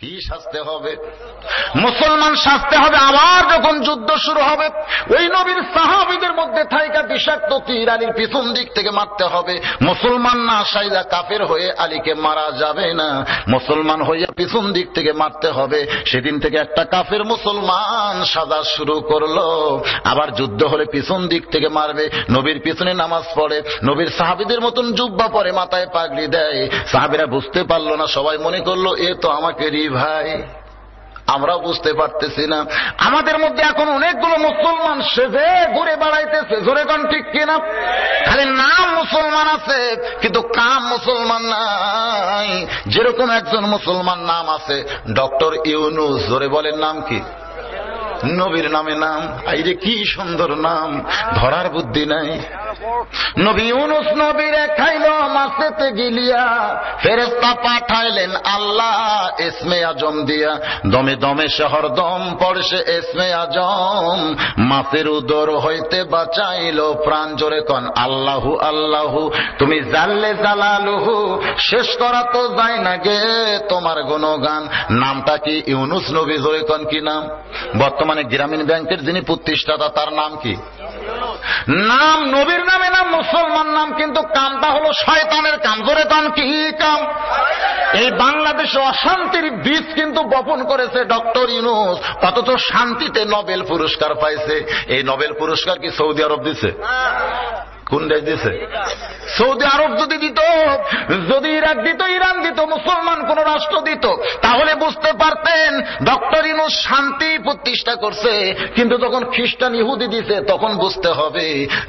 কি শাস্তি হবে? মুসলমান শাস্তি হবে আবার যখন যুদ্ধ শুরু হবে। ওই নবীর সাহাবীদের মধ্যে থাইকা বিষাক্ত তীর আলীর পিছন দিক থেকে মারতে হবে। মুসলমান না সাইদা কাফের হয়ে আলীকে মারা যাবে না, মুসলমান হইয়া পিছন দিক থেকে মারতে হবে। সেদিন থেকে একটা কাফের মুসলমান সাজা শুরু করলো। আবার যুদ্ধ হলে পিছন দিক থেকে মারবে। নবীর পিছনে নামাজ পড়ে, নবীর সাহাবীদের মতন জুব্বা পরে, মাথায় পাগড়ি দেয়। সাহাবীরা বুঝতে পারলো না, সবাই মনে করলো এ তো আমাকে ভাই। আমরা বুঝতে পারতেছি না। আমাদের মধ্যে এখন অনেকগুলো মুসলমান সেজে ঘুরে বেড়াইতেছে, জোরে কোন ঠিক কিনা? খালি নাম মুসলমান আছে কিন্তু কাম মুসলমান নাই। যেরকম একজন মুসলমান নাম আছে ডক্টর ইউনুস, জোরে বলেন নাম কি? নবীর নামে নাম। আইরে কি সুন্দর নাম, ধরার বুদ্ধি নাই। নবী ইউনুস নবীরে খাইলো মাছেতে গিলিয়া, ফেরেশতা পাঠাইলেন আল্লাহ ইসমে আজম দিয়া। দমে দমে শহর দম পড়ছে ইসমে আজম, মাছের উদর হইতে বাঁচাইলো প্রাণ। জোরে কন আল্লাহু আল্লাহু, তুমি জাল্লে জালালুহু, শেষ করা তো যায় না গে তোমার গুণগান। নামটা কি? ইউনুস নবী। জোরে কন কি নাম? বর্তমানে গ্রামীণ ব্যাংকের যিনি প্রতিষ্ঠাতা তার নাম কি? নাম নবীর নামে নাম, মুসলমান নাম, কিন্তু কামটা হলো শয়তানের কাম। জোরে কাম কি কাম? এই বাংলাদেশে অশান্তির বীজ কিন্তু বপন করেছে ডক্টর ইউনুস, অথচ শান্তিতে নোবেল পুরস্কার পাইছে। এই নোবেল পুরস্কার কি সৌদি আরব দিছে? কোন দেশ দিছে? সৌদি আরব যদি দিত, যদি ইরাক দিত, ইরান দিত, মুসলমান কোন রাষ্ট্র দিত, তাহলে বুঝতে পারতেন ডক্টর ইউনুস শান্তি প্রতিষ্ঠা করছে। কিন্তু যখন খ্রিস্টান ইহুদি দিছে তখন বুঝতে হবে।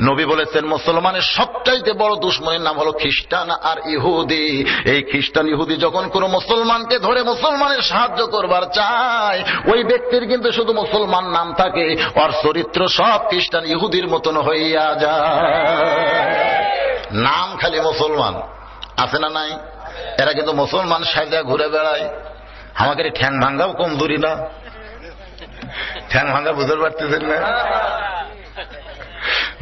নবী বলেছেন মুসলমানের সবচাইতে বড় দুশমনের নাম হলো খ্রিস্টান আর ইহুদি। এই খ্রিস্টান ইহুদি যখন কোন মুসলমানকে ধরে মুসলমানের সাহায্য করবার চায়, ওই ব্যক্তির কিন্তু শুধু মুসলমান নাম থাকে, ওর চরিত্র সব খ্রিস্টান ইহুদির মতন হইয়া যায়। নাম খালি মুসলমান, আছে না নাই? এরা কিন্তু মুসলমান সাজা ঘুরে বেড়ায়। আমাকে ঠ্যাং ভাঙ্গাও কম দূরি না। ঠ্যাং ভাঙ্গা বুঝতে পারতেছেন না?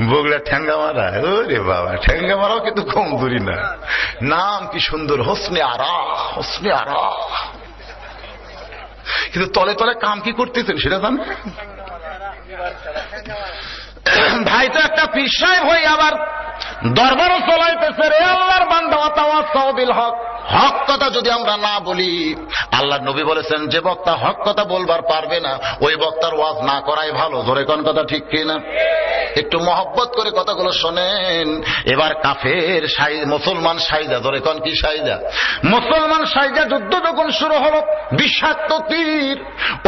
বগুড়া ঠ্যাঙ্গা মারা, ওরে বাবা, ঠ্যাঙ্গা মারাও কিন্তু কম দূরি না। নাম কি সুন্দর, হোসনে আরা, হোসনে আরা। কিন্তু তলে তলে কাম কি করতেছেন সেটা জানেন? ভাই তো একটা পীর সাহেব হয়ে আবার দরবারও চলাইতেছে। রে আল্লাহর বান্দা, ওয়াতাওয়াসাউ বিল হক। হক কথা যদি আমরা না বলি, আল্লাহর নবী বলেছেন যে বক্তা হক কথা বলবার পারবে না ওই বক্তার ওয়াজ না করাই ভালো। ধরে কোন কথা ঠিক কিনা? একটু মহব্বত করে কথাগুলো শোনেন। এবার কাফের মুসলমান সাইজা, ধরে কোন কি সাইজা? মুসলমান সাইজা যুদ্ধ যখন শুরু হলো, বিষাক্ত তীর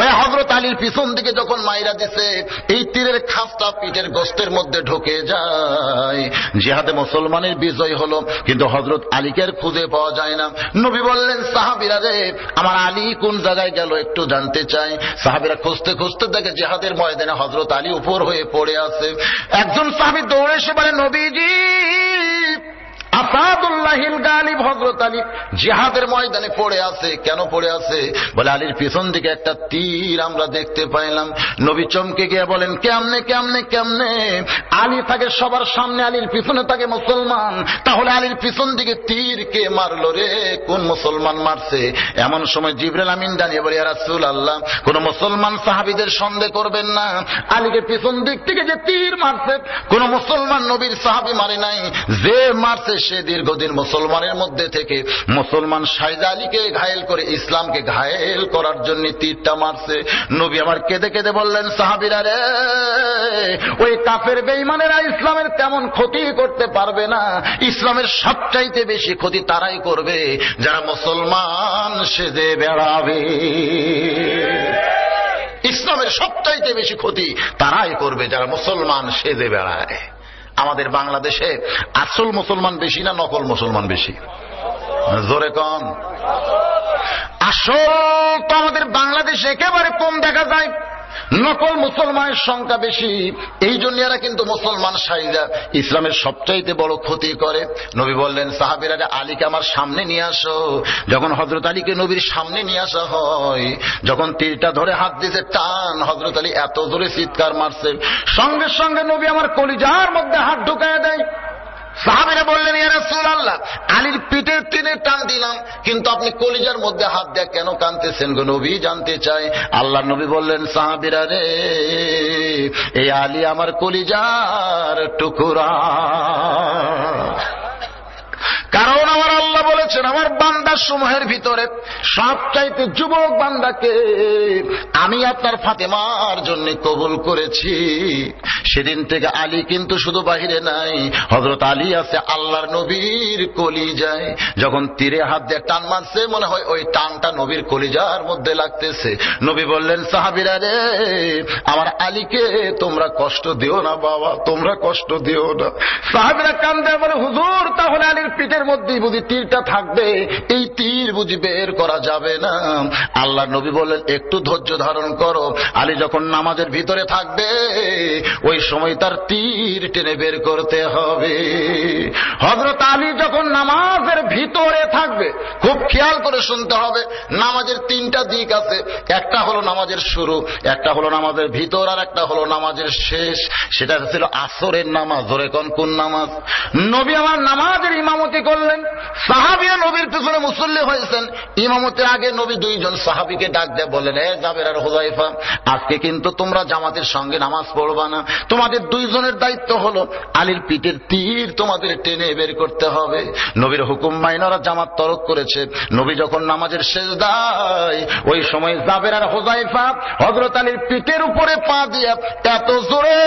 ওই হযরত আলীর পিছন দিকে যখন মাইরা দিছে, এই তীরের খাঁজটা পিঠের গোস্তের মধ্যে ঢুকে যায়। জিহাদে মুসলমানের বিজয় হলো, কিন্তু হযরত আলীকে খুঁজে পাওয়া যায় না। নবী বললেন সাহাবীরা রে, আমার আলী কোন জায়গায় গেল একটু জানতে চাই। সাহাবীরা খুঁজতে খুঁজতে দেখে জিহাদের ময়দানে হযরত আলী উপর হয়ে পড়ে আছে। একজন সাহাবী দৌড়ে এসে বলে, নবীজি, আসাদুল্লাহিল গালিব হযরত আলী জিহাদের ময়দানে পড়ে আছে। কেন পড়ে আছে? বলে আলীর পিছন দিকে একটা তীর আমরা দেখতে পাইলাম। নবী চমকে গিয়ে বলেন, কেমনে কেমনে কেমনে? আলী থাকে সবার সামনে, আলীর পিছনে থাকে মুসলমান, তাহলে আলীর পিছন দিকে তীর কে মারলো রে? কোন মুসলমান মারছে? এমন সময় জিবরাইল আমিন জানিয়ে বলে, ইয়া রাসূলুল্লাহ, কোন মুসলমান সাহাবীদের সন্দেহ করবেন না, আলীকে পিছন দিক থেকে যে তীর মারছে কোন মুসলমান নবীর সাহাবী মারে নাই। যে মারছে সে দীর্ঘদিন মুসলমানের মধ্যে থেকে মুসলমান সাইদা আলীকে ঘায়েল করে ইসলামকে ঘায়েল করার জন্য তীরটা মারছে। নবী আমার কেঁদে কেঁদে বললেন, সাহাবীরা রে, ওই কাফের বেঈমানেরা ইসলামের তেমন ক্ষতি করতে পারবে না। ইসলামের সবচাইতে বেশি ক্ষতি তারাই করবে যারা মুসলমান সেজে বেড়াবে। ইসলামের সবচাইতে বেশি ক্ষতি তারাই করবে যারা মুসলমান সেজে বেড়ায়। আমাদের বাংলাদেশে আসল মুসলমান বেশি না নকল মুসলমান বেশি? জোরে কন। আসল তো আমাদের বাংলাদেশে একেবারে কম দেখা যায়, নকল মুসলমানের সংখ্যা বেশি। এই জন্য এরা কিন্তু মুসলমান সাইদা ইসলামের সবচাইতে বড় ক্ষতি করে। নবী বললেন, সাহাবীরা আলীকে আমার সামনে নিয়ে আসো। যখন হযরত আলীকে নবীর সামনে নিয়ে আসা হয়, যখন তীরটা ধরে হাত দিয়েছে টান, হযরত আলী এত জোরে চিৎকার মারছে, সঙ্গে সঙ্গে নবী আমার কলিজার মধ্যে হাত ঢুকায় দেয়। সাহাবীরা বললেন, ইয়া রাসূলুল্লাহ, আলীর পিঠের টেনে টান দিলাম, কিন্তু আপনি কলিজার মধ্যে হাত দিয়ে কেন কাঁদতেছেন গো নবী, জানতে চাই। আল্লাহর নবী বললেন, সাহাবীরা রে, এই আলী আমার কলিজার টুকরা। কারণ আমার আল্লাহ বলেছেন, আমার বান্দা সমূহের ভিতরে সবচাইতে যুবক বান্দাকে আমি আপনার ফাতেমার জন্য কবুল করেছি। সেদিন থেকে আলী কিন্তু শুধু বাহিরে নাই, হযরত আলী আছে আল্লাহর নবীর কলিজায়। যখন তীরে হাত দিয়ে টান মারছে, মনে হয় ওই টানটা নবীর কলিজার মধ্যে লাগতেছে। নবী বললেন, সাহাবীরা রে, আমার আলীকে তোমরা কষ্ট দিও না বাবা, তোমরা কষ্ট দিও না। সাহাবীরা কান্দে বলে, হুজুর, তাহলে আলীর পিঠের মধ্যেই বুঝি তীরটা থাকবে, এই তীর বুঝি বের করা যাবে না? আল্লাহ নবী বললেন, একটু ধৈর্য ধারণ করো, আলী যখন নামাজের ভিতরে থাকবে ওই সময় তার তীর টেনে বের করতে হবে। হযরত আলী যখন নামাজের ভিতরে থাকবে, খুব খেয়াল করে শুনতে হবে, নামাজের তিনটা দিক আছে, একটা হলো নামাজের শুরু, একটা হলো নামাজের ভিতর, আর একটা হলো নামাজের শেষ। সেটা ছিল আসরের নামাজ। ধরে কোন নামাজ? নবী আমার নামাজের ইমামতি করলেন, সাহাবীরা নবীর পিছনে মুসল্লি হয়েছেন। ইমামতের আগে নবী দুইজন সাহাবীকে ডাক দিয়ে বললেন, হে জাবের আর হুযায়ফা, আজকে কিন্তু তোমরা জামাতের সঙ্গে নামাজ পড়বা না, তোমাদের দুইজনের দায়িত্ব হলো আলীর পিঠের তীর তোমাদের টেনে বের করতে হবে। নবীর হুকুম মাইনারা জামাত তরক করেছে। নবী যখন নামাজের সেজদায়, ওই সময় জাবের আর হুযায়ফা হযরত আলীর পিঠের উপরে পা দিয়ে এত জোরে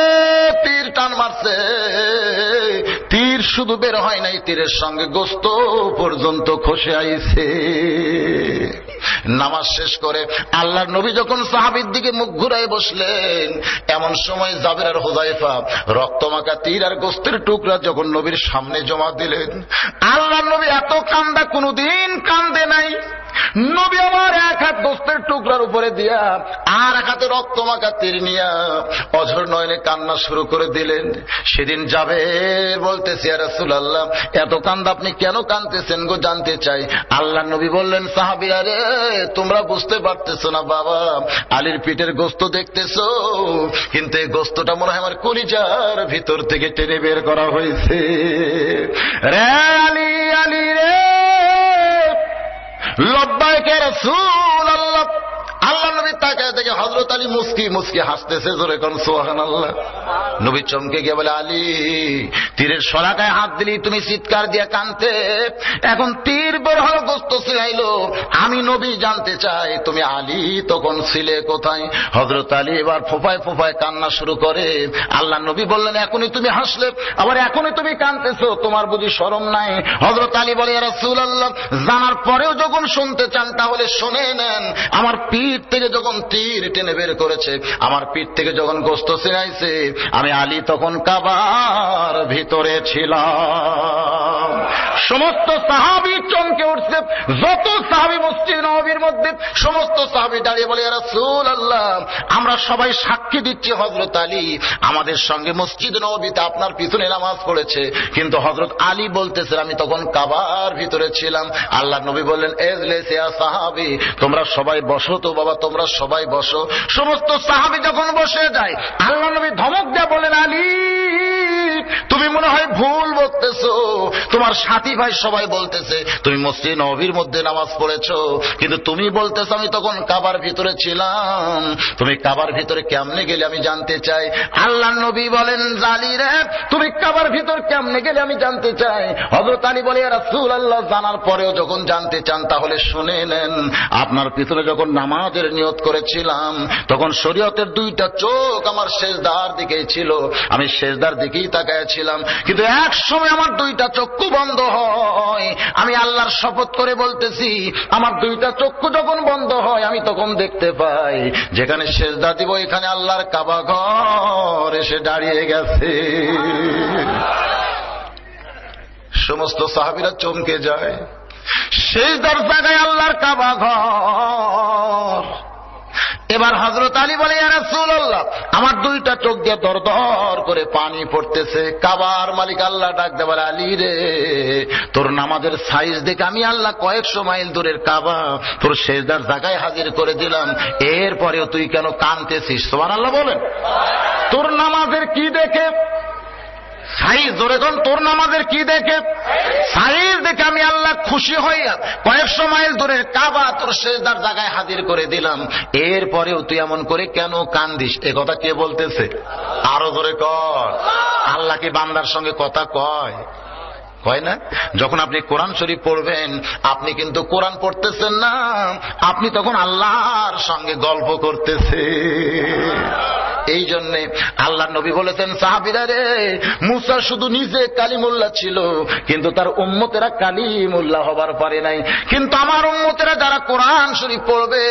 তীর টান মারছে, তীর শুধু বের হয় নাই, তীরের সঙ্গে গোস্ত পর্যন্ত খসে আইছে। নামাজ শেষ করে আল্লাহর নবী যখন সাহাবীর দিকে মুখ ঘুরায় বসলেন, এমন সময় জাবের আর হুযায়ফা রক্তমাখা তীর আর গোস্তের টুকরা যখন নবীর সামনে জমা দিলেন, আল্লাহর নবী এত কান্দা কোনদিন কান্দে নাই। নবী আমার এক হাত গোস্তের টুকরার উপরে দিয়া আর এক হাতে রক্তমাখা তীর নিয়া অঝর নয়নে কান্না শুরু করে দিলেন। সেদিন জাবের বলতেছে, ইয়া রাসূলুল্লাহ, এত কান্দা আপনি কেন কাঁদতেছেন গো, জানতে চাই। আল্লাহর নবী বললেন, সাহাবীরা রে, তোমরা বুঝতে পারতেছো না বাবা, আলীর পিঠের গোস্ত দেখতেছো, কিন্তু এই গোস্তটা মনে হয় আমার কলিজার ভিতর থেকে টেনে বের করা হয়েছে। রে আলী, আলী রে, লব্বাইক ইয়া রাসূলুল্লাহ। আল্লাহ নবী তাকায় দেখে হযরত আলী মুস্কি মুস্কি হাসতেছে। জোরে কোন সুবহানাল্লাহ। নবী চমকে গিয়ে বলে, আলী, তীরের শলাকায় হাত দিলি তুমি চিৎকার দিয়ে কাঁদতে, এখন তীর বের হলো, গোস্ত ছিলাইলো, আমি নবী জানতে চাই তুমি আলী তখন ছিলে কোথায়? হযরত আলী এবার ফোঁপায় ফোঁপায় কান্না শুরু করে। আল্লাহ নবী বললেন, এখনই তুমি হাসলে, আবার এখনই তুমি কাঁদতেছো, তোমার বুঝি শরম নাই? হযরত আলী বলে, ইয়া রাসূলুল্লাহ, জানার পরেও যখন শুনতে চান তাহলে শুনে নেন। আমার পিঠ থেকে যখন তীর টেনে বের করেছে, আমার পিঠ থেকে যখন গোস্ত ছিনাইছে, আমি আলী তখন কাবার ভিতরে ছিলাম। সমস্ত সাহাবী চমকে উঠছে। যত সাহাবী মসজিদ নববীর মধ্যে, সমস্ত সাহাবী দাঁড়িয়ে বলে, ইয়া রাসূলুল্লাহ, আমরা সবাই সাক্ষী দিচ্ছি হযরত আলী আমাদের সঙ্গে মসজিদ নববীতে আপনার পিছনে নামাজ পড়েছে। কিন্তু হযরত আলী বলতেছেন, আমি তখন কাবার ভিতরে ছিলাম। আল্লাহ নবী বললেন, এজলিস ইয়া সাহাবী, তোমরা সবাই বসো তো বাবা, তোমরা সবাই বসো। সমস্ত সাহাবী যখন বসে যায়, আল্লাহ নবী ধমক দিয়ে বলেন, আলী, তুমি মনে হয় ভুল বলতেছো, তোমার সাথী ভাই সবাই বলতেছে তুমি মসজিদ নববীর মধ্যে নামাজ পড়েছো, কিন্তু তুমি বলতেছো আমি তখন কাবার ভিতরে ছিলাম। তুমি কাবার ভিতরে কেমনে গেলে আমি জানতে চাই। আল্লাহ নবী বলেন, জালি রে, তুমি কাবার ভিতর কেমনে গেলে আমি জানতে চাই। হযরত আলী বলে, ইয়া রাসূলুল্লাহ, জানার পরেও যখন জানতে চান তাহলে শুনে নেন। আপনার পিছনে যখন নামাজের নিয়ত করেছিলাম, তখন শরীয়তের দুইটা চোখ আমার সেজদার দিকেই ছিল, আমি সেজদার দিকেই তাকাইছিলাম, কিন্তু এক সময় আমার দুইটা চক্ষু বন্ধ হয়। আমি আল্লাহর শপথ করে বলতেছি, আমার দুইটা চক্ষু যখন বন্ধ হয়, আমি তখন দেখতে পাই যেখানে সেজদা দিব এখানে আল্লাহর কাবা ঘর এসে দাঁড়িয়ে গেছে। সমস্ত সাহাবীরা চমকে যায়, সেজদার জায়গায় আল্লাহর কাবা ঘর। এবার হযরত আলী বলে, ইয়া রাসূলুল্লাহ, আমার দুইটা চোখ দিয়ে দর দর করে পানি পড়তেছে। কাবার মালিক আল্লাহ ডাক দিয়ে বলে, আলী রে, তোর নামাজের সাইজ দেখে আমি আল্লাহ কয়েকশো মাইল দূরের কাবা তোর সেজদার জায়গায় হাজির করে দিলাম, এরপরেও তুই কেন কাঁদতেছিস? সুবহানাল্লাহ বলেন। তোর নামাজের কি দেখে? সাইজ, জোরে কোন তোর নামাজের কি দেখে? সাইজ দেখে আমি আল্লাহ খুশি হইয়া কয়েকশো মাইল দূরের কাবা তোর সেজদার জায়গায় হাজির করে দিলাম, এরপরেও তুই এমন করে কেন কান্দিস? এ কথা কে বলতেছে? আরো জোরে কর। আল্লাহ কি বান্দার সঙ্গে কথা কয়? কয় না? যখন আপনি কোরআন শরীফ পড়বেন, আপনি কিন্তু কোরআন পড়তেছেন না, আপনি তখন আল্লাহর সঙ্গে গল্প করতেছে। এই জন্যে আল্লাহর নবী বলেছেন, সাহাবীরা রে, মুসা শুধু নিজে কালিমুল্লাহ ছিল, কিন্তু তার উম্মতেরা কালিমুল্লাহ হবার পারে নাই। কিন্তু আমার উম্মতেরা যারা কোরআন শরীফ পড়বে,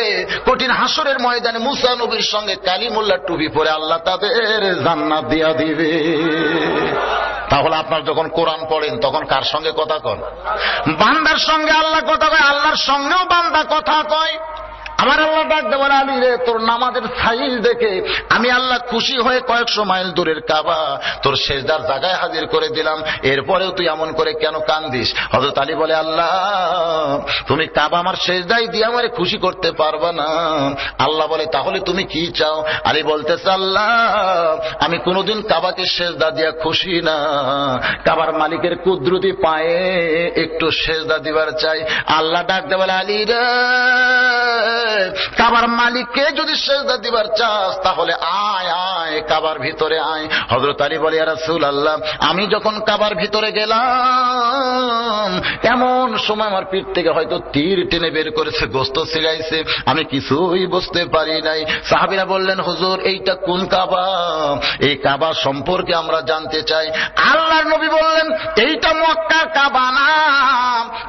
কঠিন হাসরের ময়দানে মুসা নবীর সঙ্গে কালিমুল্লাহ টুপি পরে আল্লাহ তাদের জান্নাত দিয়া দিবে। তাহলে আপনার যখন কোরআন পড়েন তখন কার সঙ্গে কথা কন? বান্দার সঙ্গে আল্লাহ কথা কয়, আল্লাহর সঙ্গেও বান্দা কথা কয়। আমার আল্লাহ ডাক দেওয়ার, আলী রে, তোর নামাজের সাইজ দেখে আমি আল্লাহ খুশি হয়ে কয়েকশো মাইল দূরের কাবা তোর সেজদার জায়গায় হাজির করে দিলাম, এরপরেও তুই এমন করে কেন কান্দিস? হযরত আলী বলে, আল্লাহ তুমি কাবা আমার সেজদায় দিয়ে আমারে খুশি করতে পারবা না। আল্লাহ বলে, তাহলে তুমি কি চাও? আলী বলতেছে, আল্লাহ আমি কোনোদিন কাবাকে সেজদা দিয়া খুশি না, কাবার মালিকের কুদরতি পায়ে একটু সেজদা দিবার চাই। আল্লাহ ডাক দে বলে, আলী রে, কাবার মালিককে যদি সেজদা দিবার চাস তাহলে আয় আয় কাবার ভিতরে আয়। হযরত আলী বলে, ইয়া রাসূলুল্লাহ, আমি যখন কাবার ভিতরে গেলাম এমন সময় আমার পিঠ থেকে হয়তো তীর টেনে বের করেছে, গোশত ছিলাইছে, আমি কিছুই বুঝতে পারি নাই। সাহাবীরা বললেন, হুজুর এইটা কোন কাবা? এই কাবা সম্পর্কে আমরা জানতে চাই। আল্লাহর নবী বললেন, এইটা মক্কার কাবা না।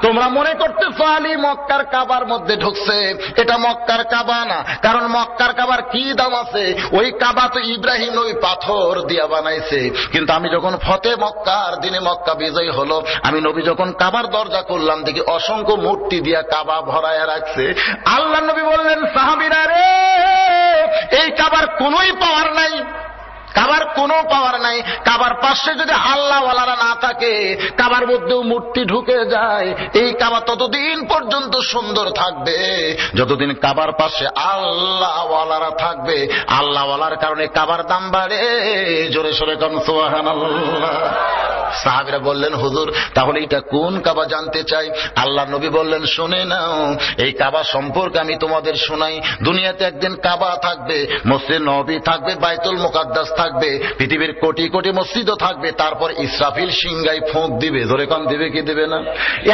তোমরা মনে করতেছো আলী মক্কার কাবার মধ্যে ঢুকছে, এটা মক্কার কাবা না। কারণ মক্কার কাবার কি দাম আছে? ওই কাবা তো ইব্রাহিম ওই পাথর দিয়া বানাইছে। কিন্তু আমি যখন ফতে মক্কার দিনে মক্কা বিজয় হলো, আমি নবী যখন কাবার দরজা করলাম, দেখি অসংখ্য মূর্তি দিয়া কাবা ভরায়া রাখছে। আল্লাহ নবী বললেন, সাহাবীরা রে, এই কাবার কোনোই পাওয়ার নাই, কাবার কোনো পাওয়ার নাই। কাবার পাশে যদি আল্লাহওয়ালারা না থাকে, কাবার মধ্যেও মূর্তি ঢুকে যায়, এই কাবা ততদিন পর্যন্ত সুন্দর থাকবে যতদিন কাবার পাশে আল্লাহওয়ালারা থাকবে। আল্লাহওয়ালার কারণে কাবার দাম বাড়ে। জোরে সোরে কোন সুবহানাল্লাহ। সাহাবীরা বললেন, হুজুর তাহলে এটা কোন কাবা জানতে চাই। আল্লাহ নবী বললেন, শুনে নাও, এই কাবা সম্পর্কে আমি তোমাদের শোনাই। দুনিয়াতে একদিন কাবা থাকবে, মসজিদ নববী থাকবে, বাইতুল মুকাদ্দাস থাকবে, পৃথিবীর কোটি কোটি মসজিদও থাকবে। তারপর ইসরাফিল সিংহায় ফোঁক দিবে। জোরে কোন দিবে কি দিবে না?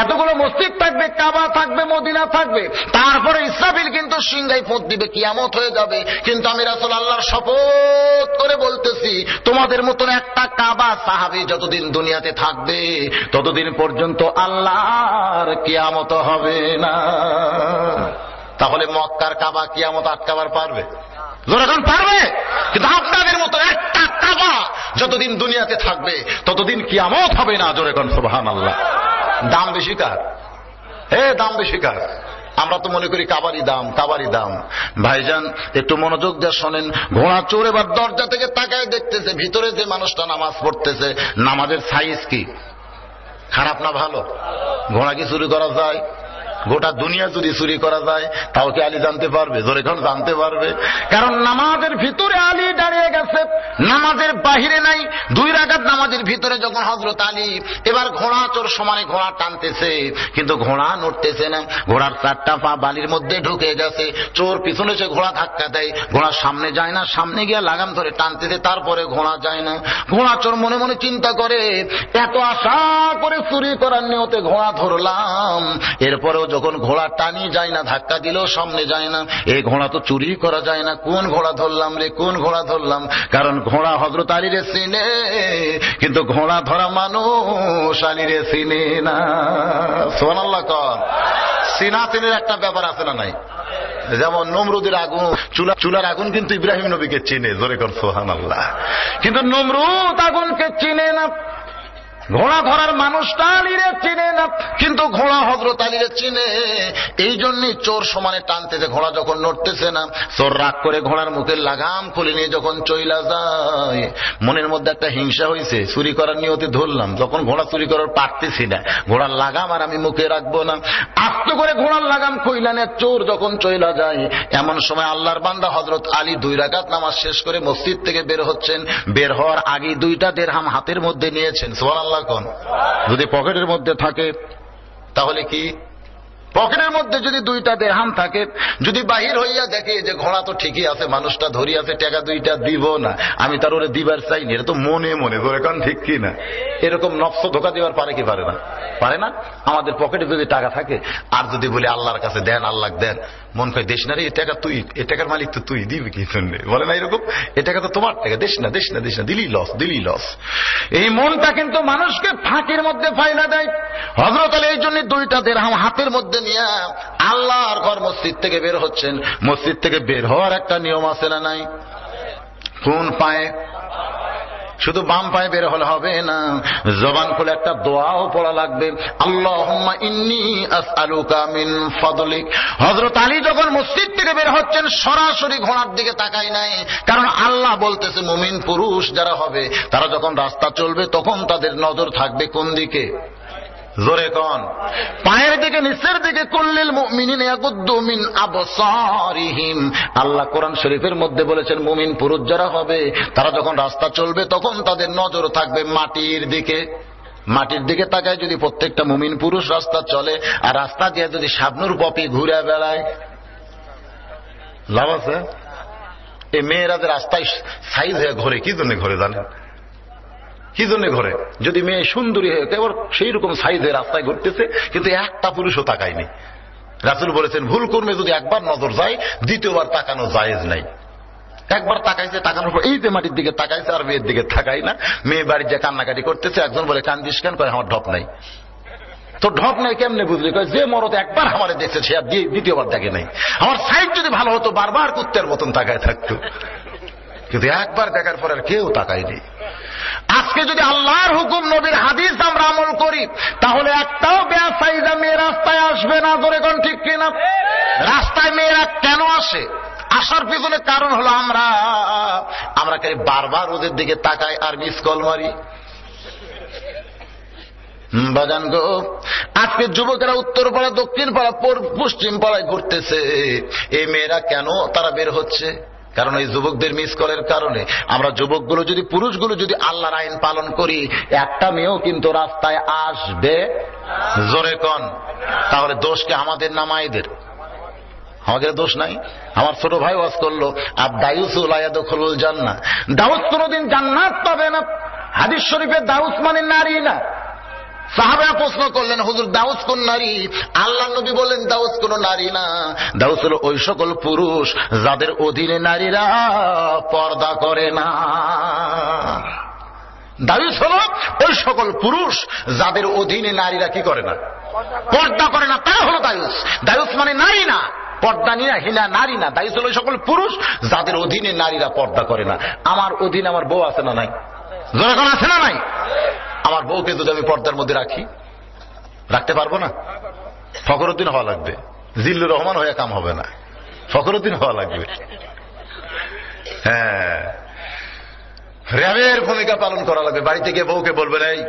এতগুলো মসজিদ থাকবে, কাবা থাকবে, মদিনা থাকবে, তারপরে ইসরাফিল কিন্তু সিংহায় ফোঁক দিবে, কিয়ামত হয়ে যাবে। কিন্তু আমি রাসূল আল্লাহর শপথ করে বলতেছি, তোমাদের মতন একটা কাবা সাহাবী যতদিন দুনিয়াতে থাকবে ততদিন পর্যন্ত আল্লাহর কিয়ামত হবে না। তাহলে মক্কার কাবা কিয়ামত আটকাবার পারবে? যখন পারবে। কিন্তু আপনাদের মতো একটা কাবা যতদিন দুনিয়াতে থাকবে ততদিন কিয়ামত হবে না। জোরে কোন সুবহানাল্লাহ। দাম বেশি কার? দাম বেশি কার? আমরা তো মনে করি কাবারই দাম, কাবারই দাম। ভাইজান একটু মনোযোগ দিয়ে শোনেন। ঘোড়া চোর এবার দরজা থেকে তাকায় দেখতেছে ভিতরে যে মানুষটা নামাজ পড়তেছে, নামাজের সাইজ কি? খারাপ না ভালো? ঘোড়া কি চুরি করা যায়? গোটা দুনিয়া যদি চুরি করা যায় তাও কি আলী জানতে পারবে? জোরে কোন জানতে পারবে। কারণ নামাজের ভিতরে আলী দাঁড়িয়ে গেছে, নামাজের বাহিরে নাই। 2 রাকাত নামাজের ভিতরে যখন হযরত আলী এবার ঘোড়া চোর সমানে ঘোড়া টানতেছে, কিন্তু ঘোড়া নড়তেছে না। ঘোড়ার 4টা পা বালির মধ্যে ঢুকে গেছে। চোর পিছনে সে ঘোড়া ধাক্কা দেয়, ঘোড়া সামনে যায় না, সামনে গিয়ে লাগাম ধরে টানতেছে, তারপরে ঘোড়া যায় না। ঘোড়া চোর মনে মনে চিন্তা করে, এত আশা করে চুরি করার নিয়তে ঘোড়া ধরলাম, এরপরেও যখন ঘোড়া টানি যায় না, ধাক্কা দিলেও সামনে যায় না, এই ঘোড়া তো চুরি করা যায় না। কোন ঘোড়া ধরলাম রে, কোন ঘোড়া ধরলাম? কারণ ঘোড়া হযরত আলীরে চিনে, কিন্তু ঘোড়া ধরা মানুষ আলীরে চিনে না। সুবহানাল্লাহ। কর চিনা চিনের একটা ব্যাপার আছে না নাই? যেমন নমরুদের আগুন, চুলার আগুন কিন্তু ইব্রাহিম নবীকে চিনে। জোরে কর সুবহানাল্লাহ। কিন্তু নমরুদ আগুনকে চিনে না। ঘোড়া ধরার মানুষটা আলীরে চিনে না, কিন্তু ঘোড়া হযরত আলীরে চিনে। এই জন্যই চোর সমানে টানতেছে, ঘোড়া যখন নড়তেছে না, চোর রাগ করে ঘোড়ার মুখের লাগাম খুলে নিয়ে যখন চইলা যায়, মনের মধ্যে একটা হিংসা হয়েছে, চুরি করার নিয়তে ধরলাম, যখন ঘোড়া চুরি করার পারতেছি না, ঘোড়ার লাগাম আর আমি মুখে রাখবো না, আস্তে করে ঘোড়ার লাগাম খুইলা নিয়ে চোর যখন চইলা যায়, এমন সময় আল্লাহর বান্দা হযরত আলী 2 রাকাত নামাজ শেষ করে মসজিদ থেকে বের হচ্ছেন। বের হওয়ার আগে 2টা দিরহাম হাতের মধ্যে নিয়েছেন। সুবহানাল্লাহ। যদি পকেটের মধ্যে থাকে তাহলে কি? পকেটের মধ্যে যদি 2টা দিরহাম থাকে, যদি বাহির হইয়া দেখে যে ঘোড়া তো ঠিকই আছে, মানুষটা ধরি আছে, টাকা 2টা দিব না, আমি তার ওরে দিবার চাইনি, এটা তো মনে মনে ধরে, কারণ ঠিক কি না? এরকম নফস ধোকা দিবার পারে কি পারে না? পারে না। আমাদের পকেটে যদি টাকা থাকে আর যদি বলি আল্লাহর কাছে দেন, আল্লাহ দেন, মন কয় দেশ না রে, এই টাকা তুই, এই টাকার মালিক তো তুই, দিবি কি শুনলে? বলে না এরকম, এই টাকা তো তোমার টাকা, দেশ না দেশ না দেশ না, দিলি লস, দিলি লস। এই মনটা কিন্তু মানুষকে ফাঁকির মধ্যে ফাইলা দেয়। হযরত আলী এই জন্য 2টা দিরহাম হাতের মধ্যে নিয়ে আল্লাহর ঘর মসজিদ থেকে বের হচ্ছেন। মসজিদ থেকে বের হওয়ার একটা নিয়ম আছে না নাই? কোন পায়ে? শুধু বাম পায়ে বের হলে হবে না, জবান খুলে একটা দোয়াও পড়া লাগবে। আল্লাহুম্মা ইন্নী আসআলুকা মিন ফাদলিক। হযরত আলী যখন মসজিদ থেকে বের হচ্ছেন সরাসরি ঘোড়ার দিকে তাকায় নাই, কারণ আল্লাহ বলতেছে মুমিন পুরুষ যারা হবে তারা যখন রাস্তা চলবে তখন তাদের নজর থাকবে কোন দিকে? জোরে কোন? পায়ের দিকে, নিচের দিকে। কুল্লিল মুমিনিনা ইয়াগুদ্দু মিন আবসারিহিম। আল্লাহ কোরআন শরীফের মধ্যে বলেছেন মুমিন পুরুষ যারা হবে তারা যখন রাস্তা চলবে তখন তাদের নজর থাকবে মাটির দিকে। মাটির দিকে তাকায় যদি প্রত্যেকটা মুমিন পুরুষ রাস্তা চলে, আর রাস্তা দিয়ে যদি শাবনুর পপি ঘুরে বেড়ায়, লাভ আছে? এই মেয়েরা যে রাস্তায় সাইজ হয়ে ঘোরে, কি জন্য ঘোরে জানেন? কি জন্য ঘরে? যদি মেয়ে সুন্দরী হয়ে এবার সেই রকম সাইজে রাস্তায় ঘুরতেছে, কিন্তু একটা পুরুষও তাকায়নি। রাসূল বলেছেন ভুল কর্মে যদি একবার নজর যায়, দ্বিতীয়বার তাকানো জায়েজ নাই। একবার তাকাইছে, তাকানোর পর এই যে মাটির দিকে তাকাইছে, আর মেয়ের দিকে তাকাই না। মেয়ে বাড়ির যে কান্নাকাটি করতেছে, একজন বলে কান্দিস কেন? করে আমার ঢপ নাই। তো ঢপ নাই কেমনে বুঝলি? যে মরদ একবার আমারে দেখছে সে আর দ্বিতীয়বার দেখে নাই। আমার সাইজ যদি ভালো হতো বারবার কুত্তের মতন তাকায় থাকতো, কিন্তু একবার দেখার পর আর কেউ তাকায়নি। আজকে যদি আল্লাহর হুকুম, নবীর হাদিস আমরা আমল করি, তাহলে একটাও বেয়াসাইজা মেয়ে রাস্তায় আসবে না। ধরে কোন ঠিক কিনা? রাস্তায় মেয়েরা কেন আসে? আসার পিছনে কারণ হলো আমরা বারবার ওদের দিকে তাকাই আর মিস কল মারি। বাজান গো, আজকে যুবকেরা উত্তর পাড়া, দক্ষিণ পাড়া, পশ্চিম পাড়ায় ঘুরতেছে। এই মেয়েরা কেন তারা বের হচ্ছে? কারণ এই যুবকদের মিস কলের কারণে। আমরা যুবকগুলো যদি, পুরুষগুলো যদি আল্লাহর আইন পালন করি, একটা মেয়েও কিন্তু রাস্তায় আসবে। জোরে কন। তাহলে দোষ কি আমাদের না মায়েদের? আমাদের দোষ নাই। আমার ছোট ভাই ওয়াজ করলো, আর দাউস লা ইয়াদখুলুল জান্নাহ, দাউস কোনদিন জান্নাত পাবে না। হাদিস শরীফে দাউস মানে নারী না। সাহাবারা প্রশ্ন করলেন, হুজুর দাউস কোন নারী? আল্লাহ নবী বললেন দাউস কোন নারী না, দাউস হলো ওই সকল পুরুষ যাদের অধীনে নারীরা পর্দা করে না। দাউস হলো ওই সকল পুরুষ যাদের অধীনে নারীরা কি করে না? পর্দা করে না। তারা হলো দাউস। দাউস মানে নারী না, পর্দা নিয়ে হিনা নারী না। দাউস হলো ওই সকল পুরুষ যাদের অধীনে নারীরা পর্দা করে না। আমার অধীনে আমার বউ আছে না নাই? যখন আছে না নাই? আমার বউকে যদি আমি পর্দার মধ্যে রাখি, রাখতে পারবো না? ফখরুদ্দিন হওয়া লাগবে, জিল্লুর রহমান হয়ে কাম হবে না, ফখরুদ্দিন হওয়া লাগবে। হ্যাঁ, র্যাবের ভূমিকা পালন করা লাগবে। বাড়ি থেকে বউকে বলবেন, এই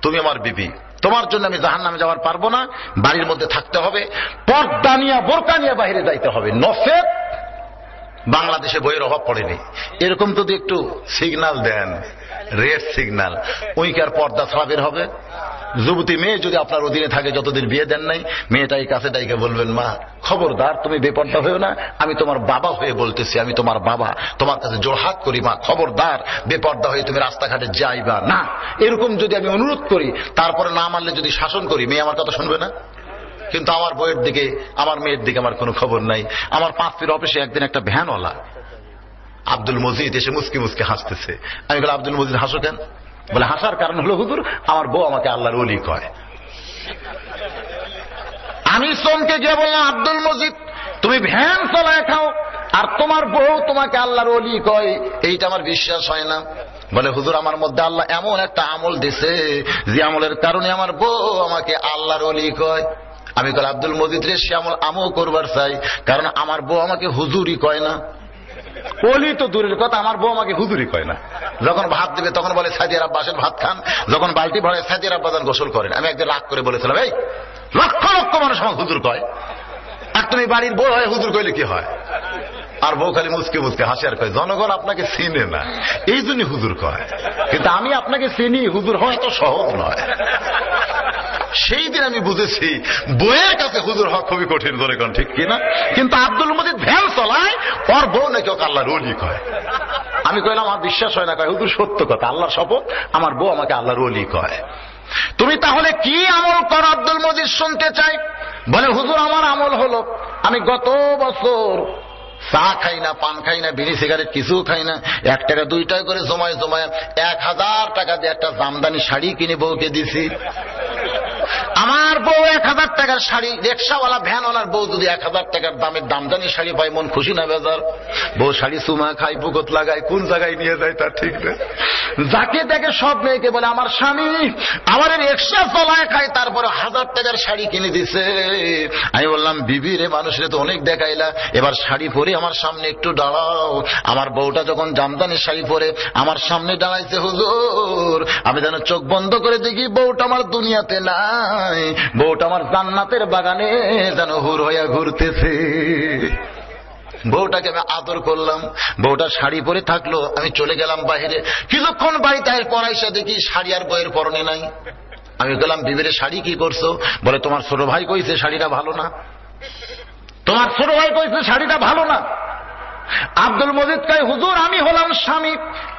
তুমি আমার বিবি, তোমার জন্য আমি জাহান্নামে যাওয়ার পারবো না, বাড়ির মধ্যে থাকতে হবে, পর্দা নিয়ে বোরকা নিয়ে বাইরে যাইতে হবে, নসেত বাংলাদেশে বইয়ের অভাব পড়েনি। এরকম যদি একটু সিগন্যাল দেন, রেড সিগন্যাল, ওই কি আর পর্দা ছাড়া বের হবে? যুবতী মেয়ে যদি আপনার অধীনে থাকে, যতদিন বিয়ে দেন নাই, মেয়েটাই কাছে ডাইকে বলবেন, মা খবরদার তুমি বেপর্দা হয়েও না, আমি তোমার বাবা হয়ে বলতেছি, আমি তোমার বাবা, তোমার কাছে জোড়হাত করি, মা খবরদার বেপর্দা হয়ে তুমি রাস্তাঘাটে যাইবা না। এরকম যদি আমি অনুরোধ করি, তারপরে না মানলে যদি শাসন করি, মেয়ে আমার কথা শুনবে না। কিন্তু আমার বইয়ের দিকে, আমার মেয়ের দিকে আমার কোনো খবর নাই। আমার 5 ফিট অফিসে একদিন একটা ভ্যানওয়ালা আব্দুল মজিদ এসে মুসকি মুসকি হাসতেছে। আমি বলি, আব্দুল মজিদ হাসো কেন? বলে, হাসার কারণ হলো হুজুর আমার বউ আমাকে আল্লাহর ওলি কয়। আমি চমকে গিয়ে বললাম, আব্দুল মজিদ তুমি ভ্যান চালায় খাও আর তোমার বউ তোমাকে আল্লাহর ওলি কয়, এইটা আমার বিশ্বাস হয় না। বলে হুজুর আমার মধ্যে আল্লাহ এমন একটা আমল দিছে যে আমলের কারণে আমার বউ আমাকে আল্লাহর ওলি কয়। আমি কল আব্দুল মজিদ রে সে আমল আমিও করবার চাই, কারণ আমার বউ আমাকে হুজুরই কয় না। ওলি তো দূরের কথা, আমার বউ আমাকে হুজুরই কয় না। যখন ভাত দেবে তখন বলে সাইদির আব্বাসের ভাত খান, যখন বালতি ভরে সাইদির আব্বাসান গোসল করেন। আমি একদিন রাগ করে বলেছিলাম, এই লক্ষ লক্ষ মানুষ আমাকে হুজুর কয়, আর তুমি বাড়ির বউ হয় হুজুর কইলে কি হয়? আর বউ খালি মুচকে মুচকে হাসি আর কয়, জনগণ আপনাকে চিনে না এই জন্য হুজুর কয়, কিন্তু আমি আপনাকে চিনি, হুজুর হয় এত সহজ নয়। সেই দিন আমি বুঝেছি বউয়ের কাছে হুজুর হওয়া খুবই কঠিন, ধরে কোন ঠিক কিনা। কিন্তু আব্দুল মজিদ ভ্যান চলায়, ওর বউ নাকি ওকে আল্লাহর ওলি কয়। আমি কইলাম আমার বিশ্বাস হয় না। কয় হুজুর সত্য কথা, আল্লাহর শপথ আমার বউ আমাকে আল্লাহর ওলি কয়। তুমি তাহলে কি আমল করো আব্দুল মজিদ শুনতে চাই। বলে হুজুর আমার আমল হলো, আমি গত বছর চা খাই না, পান খাই না, বিড়ি সিগারেট কিছু খাই না, 1 টাকা 2 টাকা করে জমায় জমায় 1000 টাকা দিয়ে একটা জামদানি শাড়ি কিনে বউকে দিছি। আমার বউ 1000 টাকার শাড়ি, রিক্সাওয়ালা ভ্যানওয়ালার বউ যদি 1000 টাকার দামের দামদানি শাড়ি পায়, মন খুশি না বেজার? বউ শাড়ি চুমা খায়, পুকত লাগায়, কোন জায়গায় নিয়ে যায় তার ঠিক নেই। যাকে দেখে সব মেয়েকে বলে আমার স্বামী আমার রিক্সা চলায় খায়, তারপরে 1000 টাকার শাড়ি কিনে দিছে। আমি বললাম বিবি রে, মানুষের তো অনেক দেখাইলা, এবার শাড়ি পরে আমার সামনে একটু দাঁড়াও। আমার বউটা যখন জামদানি শাড়ি পরে আমার সামনে দাঁড়াইছে, হুজুর আমি যেন চোখ বন্ধ করে দেখি বউটা আমার দুনিয়াতে নাই, বউটা আমার জান্নাতের বাগানে যেন হুর হইয়া ঘুরতেছে। বউটাকে আমি আদর করলাম, বউটা শাড়ি পরে থাকলো, আমি চলে গেলাম বাইরে। কিছুক্ষণ বাড়িতে পড়াইসা দেখি শাড়ি আর বইয়ের পরনে নাই। আমি বললাম বিবিরে শাড়ি কি করছো? বলে তোমার ছোট ভাই কইছে শাড়িটা ভালো না, তোমার ছোট ভাই কইছে শাড়িটা ভালো না। আব্দুল মজিদ কয় হুজুর আমি হলাম স্বামী,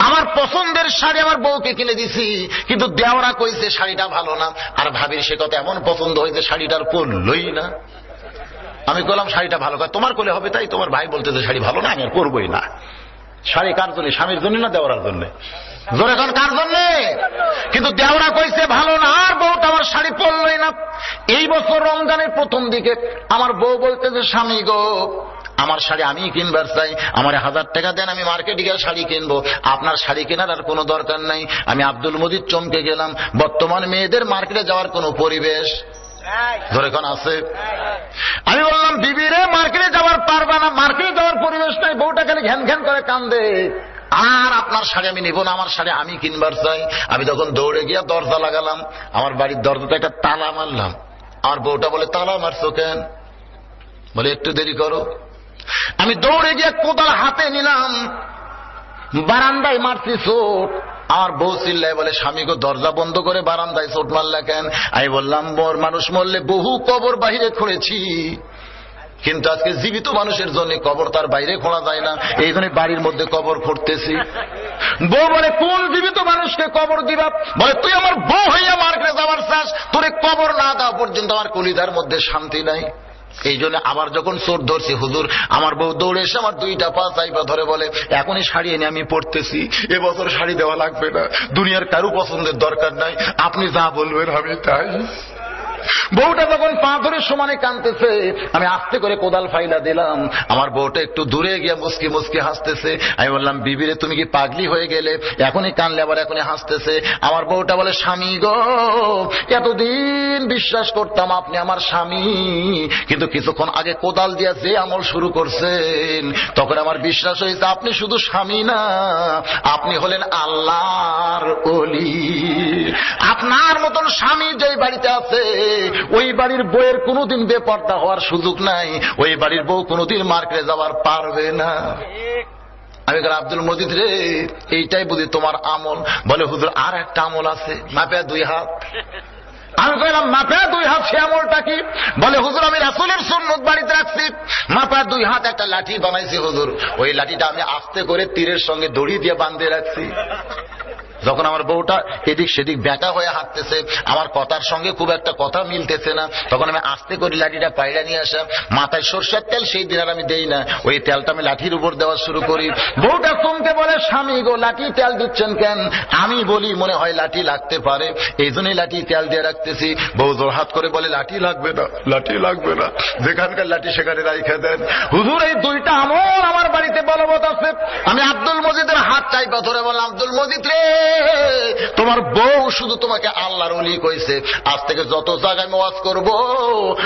আমার পছন্দের শাড়ি আমার বউকে কিনে দিছি, কিন্তু দেওরা কইছে শাড়িটা ভালো না, আর ভাবির সে কথা এমন পছন্দ হয়েছে শাড়িটার পরলই না। আমি বললাম শাড়িটা ভালো, তোমার কোলে হবে তাই, তোমার ভাই বলতেছে শাড়ি ভালো না, আমি আর পরবই না। শাড়ি কার জন্য? স্বামীর জন্য না দেওয়ার জন্য? জোরে এখন কার জন্য? কিন্তু দেওরা কইছে ভালো না, আর বউটা আমার শাড়ি পরলই না। এই বছর রমজানের প্রথম দিকে আমার বউ বলতেছে স্বামী গো আমার শাড়ি আমি কিনবার চাই, আমার 1000 টাকা দেন, আমি মার্কেটে গিয়ে শাড়ি কিনবো, আপনার শাড়ি কেনার আর কোনো দরকার নাই। আমি আব্দুল মজিদ চমকে গেলাম, বর্তমান মেয়েদের মার্কেটে যাওয়ার কোনো পরিবেশ ধরে কোন আছে? আমি বললাম বিবিরে মার্কেটে যাওয়ার পারবা না, মার্কেটে যাওয়ার পরিবেশ নাই। বউটা খালি ঘ্যান ঘ্যান করে কান্দে, আর আপনার শাড়ি আমি নিব না, আমার শাড়ি আমি কিনবার চাই। আমি তখন দৌড়ে গিয়ে দরজা লাগালাম, আমার বাড়ির দরজাতে একটা তালা মারলাম। আমার বউটা বলে তালা মারছো কেন? বলে একটু দেরি করো। আমি দৌড়ে গিয়ে কোদাল হাতে নিলাম, বারান্দায় মারছি চোট। আমার বউ চিল্লায় বলে স্বামী গো দরজা বন্ধ করে বারান্দায় চোট মারলা কেন? আমি বললাম মোর মানুষ মরলে বহু কবর বাহিরে খুঁড়েছি, কিন্তু আজকে জীবিত মানুষের জন্য কবর তার বাইরে খোঁড়া যায় না, এই জন্য বাড়ির মধ্যে কবর খুঁড়তেছি। বউ বলে কোন জীবিত মানুষকে কবর দিবা? বলে তুই আমার বউ হইয়া মার্কেটে যাওয়ার চাস, তোরে কবর না দেওয়া পর্যন্ত আমার কলিজার মধ্যে শান্তি নাই। এই জন্য আবার যখন চোট ধরছি হুজুর, আমার বউ দৌড়ে এসে আমার 2টা পা চাইপা ধরে বলে এখনই শাড়ি এনে আমি পড়তেছি, এবছর শাড়ি দেওয়া লাগবে না, দুনিয়ার কারো পছন্দের দরকার নাই, আপনি যা বলবেন আমি তাই। বউটা যখন পা ধরে সমানে কাঁদতেছে, আমি আস্তে করে কোদাল ফাইলা দিলাম। আমার বউটা একটু দূরে গিয়ে মুসকি মুসকি হাসতেছে। আমি বললাম বিবিরে তুমি কি পাগলি হয়ে গেলে? এখনই কানলে আবার এখনই হাসতেছে। আমার বউটা বলে স্বামী গো এতদিন বিশ্বাস করতাম আপনি আমার স্বামী, কিন্তু কিছুক্ষণ আগে কোদাল দিয়া যে আমল শুরু করছেন তখন আমার বিশ্বাস হয়েছে আপনি শুধু স্বামী না, আপনি হলেন আল্লাহর ওলি। আপনার মতন স্বামী যেই বাড়িতে আছে ওই বাড়ির বউয়ের কোনোদিন বেপর্দা হওয়ার সুযোগ নাই, ওই বাড়ির বউ কোনোদিন মার্কেটে যাওয়ার পারবে না। আমি বললাম আব্দুল মজিদ রে এইটাই বুঝি তোমার আমল? বলে হুজুর আর একটা আমল আছে, মাপে 2 হাত। আমি বললাম মাপে 2 হাত, সে আমলটা কি? বলে হুজুর আমি রাসূলের সুন্নাত বাড়িতে রাখছি, মাপে 2 হাত একটা লাঠি বানাইছি হুজুর, ওই লাঠিটা আমি আস্তে করে তীরের সঙ্গে দড়ি দিয়ে বাঁধে রাখছি। যখন আমার বউটা এদিক সেদিক ব্যাকা হয়ে হাঁটতেছে, আমার কথার সঙ্গে খুব একটা কথা মিলতেছে না, তখন আমি আস্তে করে লাঠিটা পায়রা নিয়ে আসা, মাথায় সরষের তেল সেই দিন আর আমি দেই না, ওই তেলটা আমি লাঠির উপর দেওয়া শুরু করি। বউটা চমকে বলে, স্বামী গো লাঠি তেল দিচ্ছেন কেন? আমি বলি মনে হয় লাঠি লাগতে পারে, এই জন্যই লাঠি তেল দিয়ে রাখতেছি। বউ জোরহাত করে বলে, লাঠি লাগবে না, লাঠি লাগবে না, যেখানকার লাঠি সেখানে রাইখে দেন। হুজুর এই দুইটা আমল আমার বাড়িতে বলবৎ আছে। আমি আব্দুল মজিদের হাত চাইপা ধরে বললাম, আব্দুল মজিদ রে, তোমার বউ শুধু তোমাকে আল্লাহর ওলি কইছে, আজ থেকে যত জায়গায় ওয়াজ করব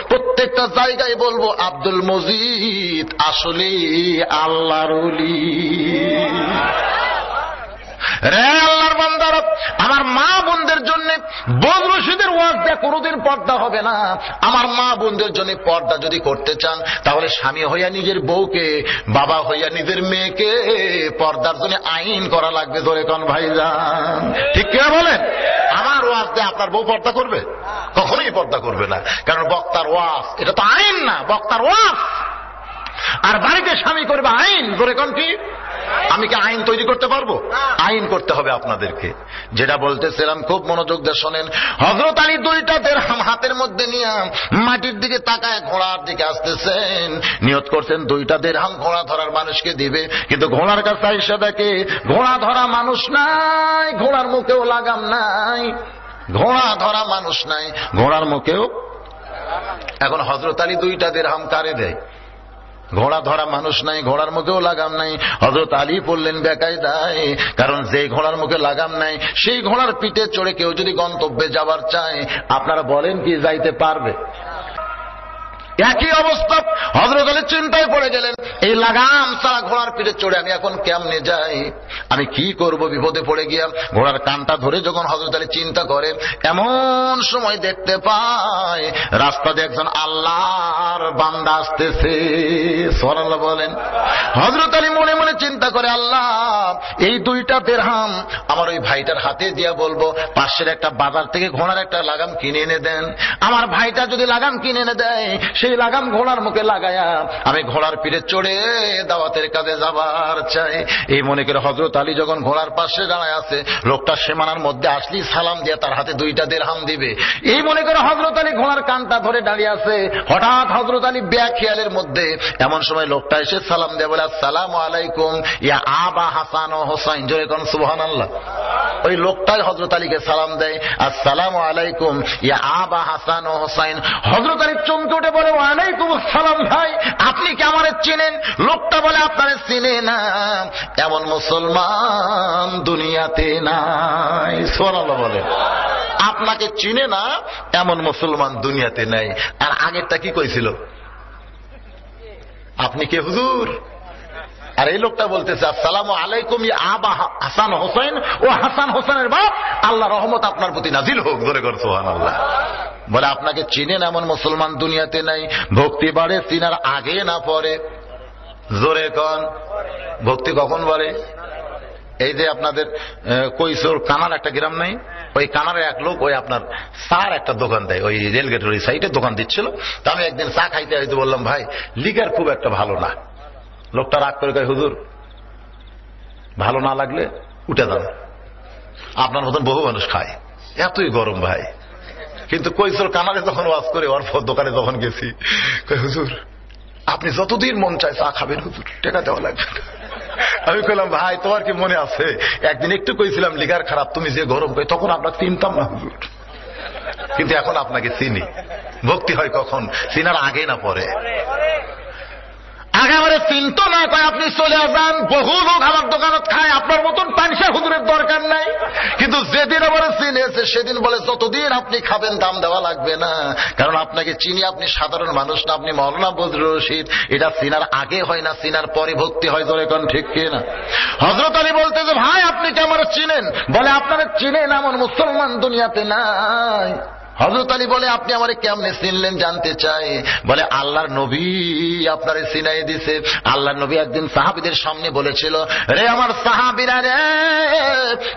প্রত্যেকটা জায়গায় বলবো আব্দুল মজিদ আসলে আল্লাহর ওলি। রে আল্লাহর বান্দারা, আমার মা বোনদের জন্য বদরশিদের ওয়াজ দেয়া কোনোদিন পর্দা হবে না। আমার মা বোনদের জন্য পর্দা যদি করতে চান, তাহলে স্বামী হইয়া নিজের বউকে, বাবা হইয়া নিজের মেয়েকে পর্দার জন্য আইন করা লাগবে। ধরে কোন ভাইজান, ঠিক কে বলেন? আমার ওয়াজ দিয়ে আপনার বউ পর্দা করবে? কখনোই পর্দা করবে না, কারণ বক্তার ওয়াজ এটা তো আইন না, বক্তার ওয়াজ। আর বাড়িতে স্বামী করবে আইন। ধরে কোন কি? আমি কি আইন তৈরি করতে পারবো? আইন করতে হবে আপনাদেরকে। যেটা বলতেছিলাম খুব মনোযোগ দিয়ে শোনেন। হযরত আলী দুইটা দিরহাম হাতের মধ্যে নিয়ে মাটির দিকে তাকায় ঘোড়ার দিকে আসতেছেন, নিয়ত করছেন দুইটা দিরহাম ঘোড়া ধরার মানুষকে দিবে। কিন্তু ঘোড়ার কাছে এসে দেখে ঘোড়া ধরা মানুষ নাই, ঘোড়ার মুখেও লাগাম নাই, ঘোড়া ধরা মানুষ নাই, ঘোড়ার মুখেও। এখন হযরত আলী দুইটা দিরহাম কারে দেয়? ঘোড়া ধরা মানুষ নাই, ঘোড়ার মুখেও লাগাম নাই। হযরত আলী বললেন বেকায়দায়, কারণ যে ঘোড়ার মুখে লাগাম নাই সেই ঘোড়ার পিঠে চড়ে কেউ যদি গন্তব্যে যাবার চায়, আপনারা বলেন কি যাইতে পারবে? একই অবস্থা। হযরত আলী চিন্তায় পড়ে গেলেন, এই লাগাম ছাড়া ঘোড়ার পিঠে চড়ে আমি এখন কেমনে যাই, আমি কি করব? বিপদে পড়ে গিয়া ঘোড়ার কানটা ধরে যখন হযরত আলী চিন্তা করেন, এমন সময় দেখতে পায় রাস্তা দিয়ে একজন আল্লাহর বান্দা আসতেছে। সুবহানাল্লাহ বলেন। হযরত আলী মনে মনে চিন্তা করে, আল্লাহ এই দুইটা দিরহাম আমার ওই ভাইটার হাতে দিয়া বলবো পাশের একটা বাজার থেকে ঘোড়ার একটা লাগাম কিনে এনে দেন। আমার ভাইটা যদি লাগাম কিনে এনে দেয়, সেই লাগাম ঘোড়ার মুখে লাগায়া আমি ঘোড়ার পিঠে চড়ে দাওয়াতের কাজে যাবার চাই। এই মনে করে হযরত আলী যখন ঘোড়ার পাশে দাঁড়ায় আছে, লোকটা সীমানার মধ্যে আসলি সালাম দিয়ে তার হাতে দুইটা দিরহাম দিবে। এই মনে করে হযরত আলী ঘোড়ার কানটা ধরে দাঁড়িয়ে আছে। হঠাৎ হযরত আলী বেখেয়ালের মধ্যে এমন সময় লোকটা এসে সালাম দিয়ে বলে, আসসালামু আলাইকুম ইয়া আবা হাসান ও হোসাইন। জোরে কোন সুবহানাল্লাহ। ওই লোকটাই হযরত আলীকে সালাম দেয়, আসসালামু আলাইকুম ইয়া আবা হাসান ও হোসাইন। হযরত আলী চমকে উঠে বলে, ওয়ালাইকুম আসসালাম ভাই, আপনি কি আমারে চেনেন? লোকটা বলে, আপনারে চিনে না এমন মুসলমান দুনিয়াতে নাই। সুবহানাল্লাহ বলে, আপনাকে চিনে না এমন মুসলমান দুনিয়াতে নাই। আর আগেরটা কি কইছিল? আপনি কে হুজুর? আর এই লোকটা বলতেছে, আসসালামু আলাইকুম ইয়া আবা হাসান হোসেন, ও হাসান হোসেনের বাপ, আল্লাহ রহমত আপনার প্রতি নাজিল হোক। ধরে কর সুবহানাল্লাহ। বলে, আপনাকে চিনেন এমন মুসলমান দুনিয়াতে নাই। ভক্তি বাড়ে চিনার আগে না পরে। জোরে কন, ভক্তি কখন বাড়ে? এই যে আপনাদের কৈশোর কানার একটা গ্রাম নাই, ওই কানারে এক লোক ওই আপনার চার একটা দোকান দেয়, ওই রেলগেটের ওই সাইডে দোকান দিচ্ছিল। তা আমি একদিন চা খাইতে হয়তো বললাম, ভাই লিগার খুব একটা ভালো না। লোকটা রাগ করে কয়, হুজুর ভালো না লাগলে উঠে যান, আপনার মতন বহু মানুষ খায়, এতই গরম ভাই। কিন্তু কৈশোর কানারে যখন ওয়াজ করে ওর দোকানে যখন গেছি, কয় হুজুর আপনি যতদিন মন চায় চা খাবেন, হুজুর টাকা দেওয়া লাগবে। আমি কইলাম, ভাই তোমার কি মনে আছে একদিন একটু কইছিলাম লিগার খারাপ, তুমি যে গরম কই, তখন আপনাকে চিনতাম না হুজুর, কিন্তু এখন আপনাকে চিনি। ভক্তি হয় কখন? চিনার আগে না পরে। আগে আমারে চিন্তা না কয় আপনি চলে যান, বহু লোক আমার দোকানত খায়, আপনার মতন পানসা হুজুরের দরকার নাই। কিন্তু যেদিন আমার চিনেছে সেদিন বলে, যতদিন আপনি খাবেন দাম দেওয়া লাগবে না, কারণ আপনাকে চিনি, আপনি সাধারণ মানুষ না, আপনি মাওলানা বজলুর রশিদ। এটা চিনার আগে হয় না, চিনার পরে ভক্তি হয়। ধরে কোন ঠিক কিনা? হযরত আলী বলতে যে, ভাই আপনি কি আমার চিনেন? বলে, আপনারা চিনেন এমন মুসলমান দুনিয়াতে নাই। হযরত আলী বলে, আপনি আমারে কেমনে চিনলেন জানতে চাই। বলে, আল্লাহর নবী আপনারে চিনাই দিছে। আল্লাহর নবী একদিন সাহাবীদের সামনে বলেছিল, রে আমার সাহাবীরা রে,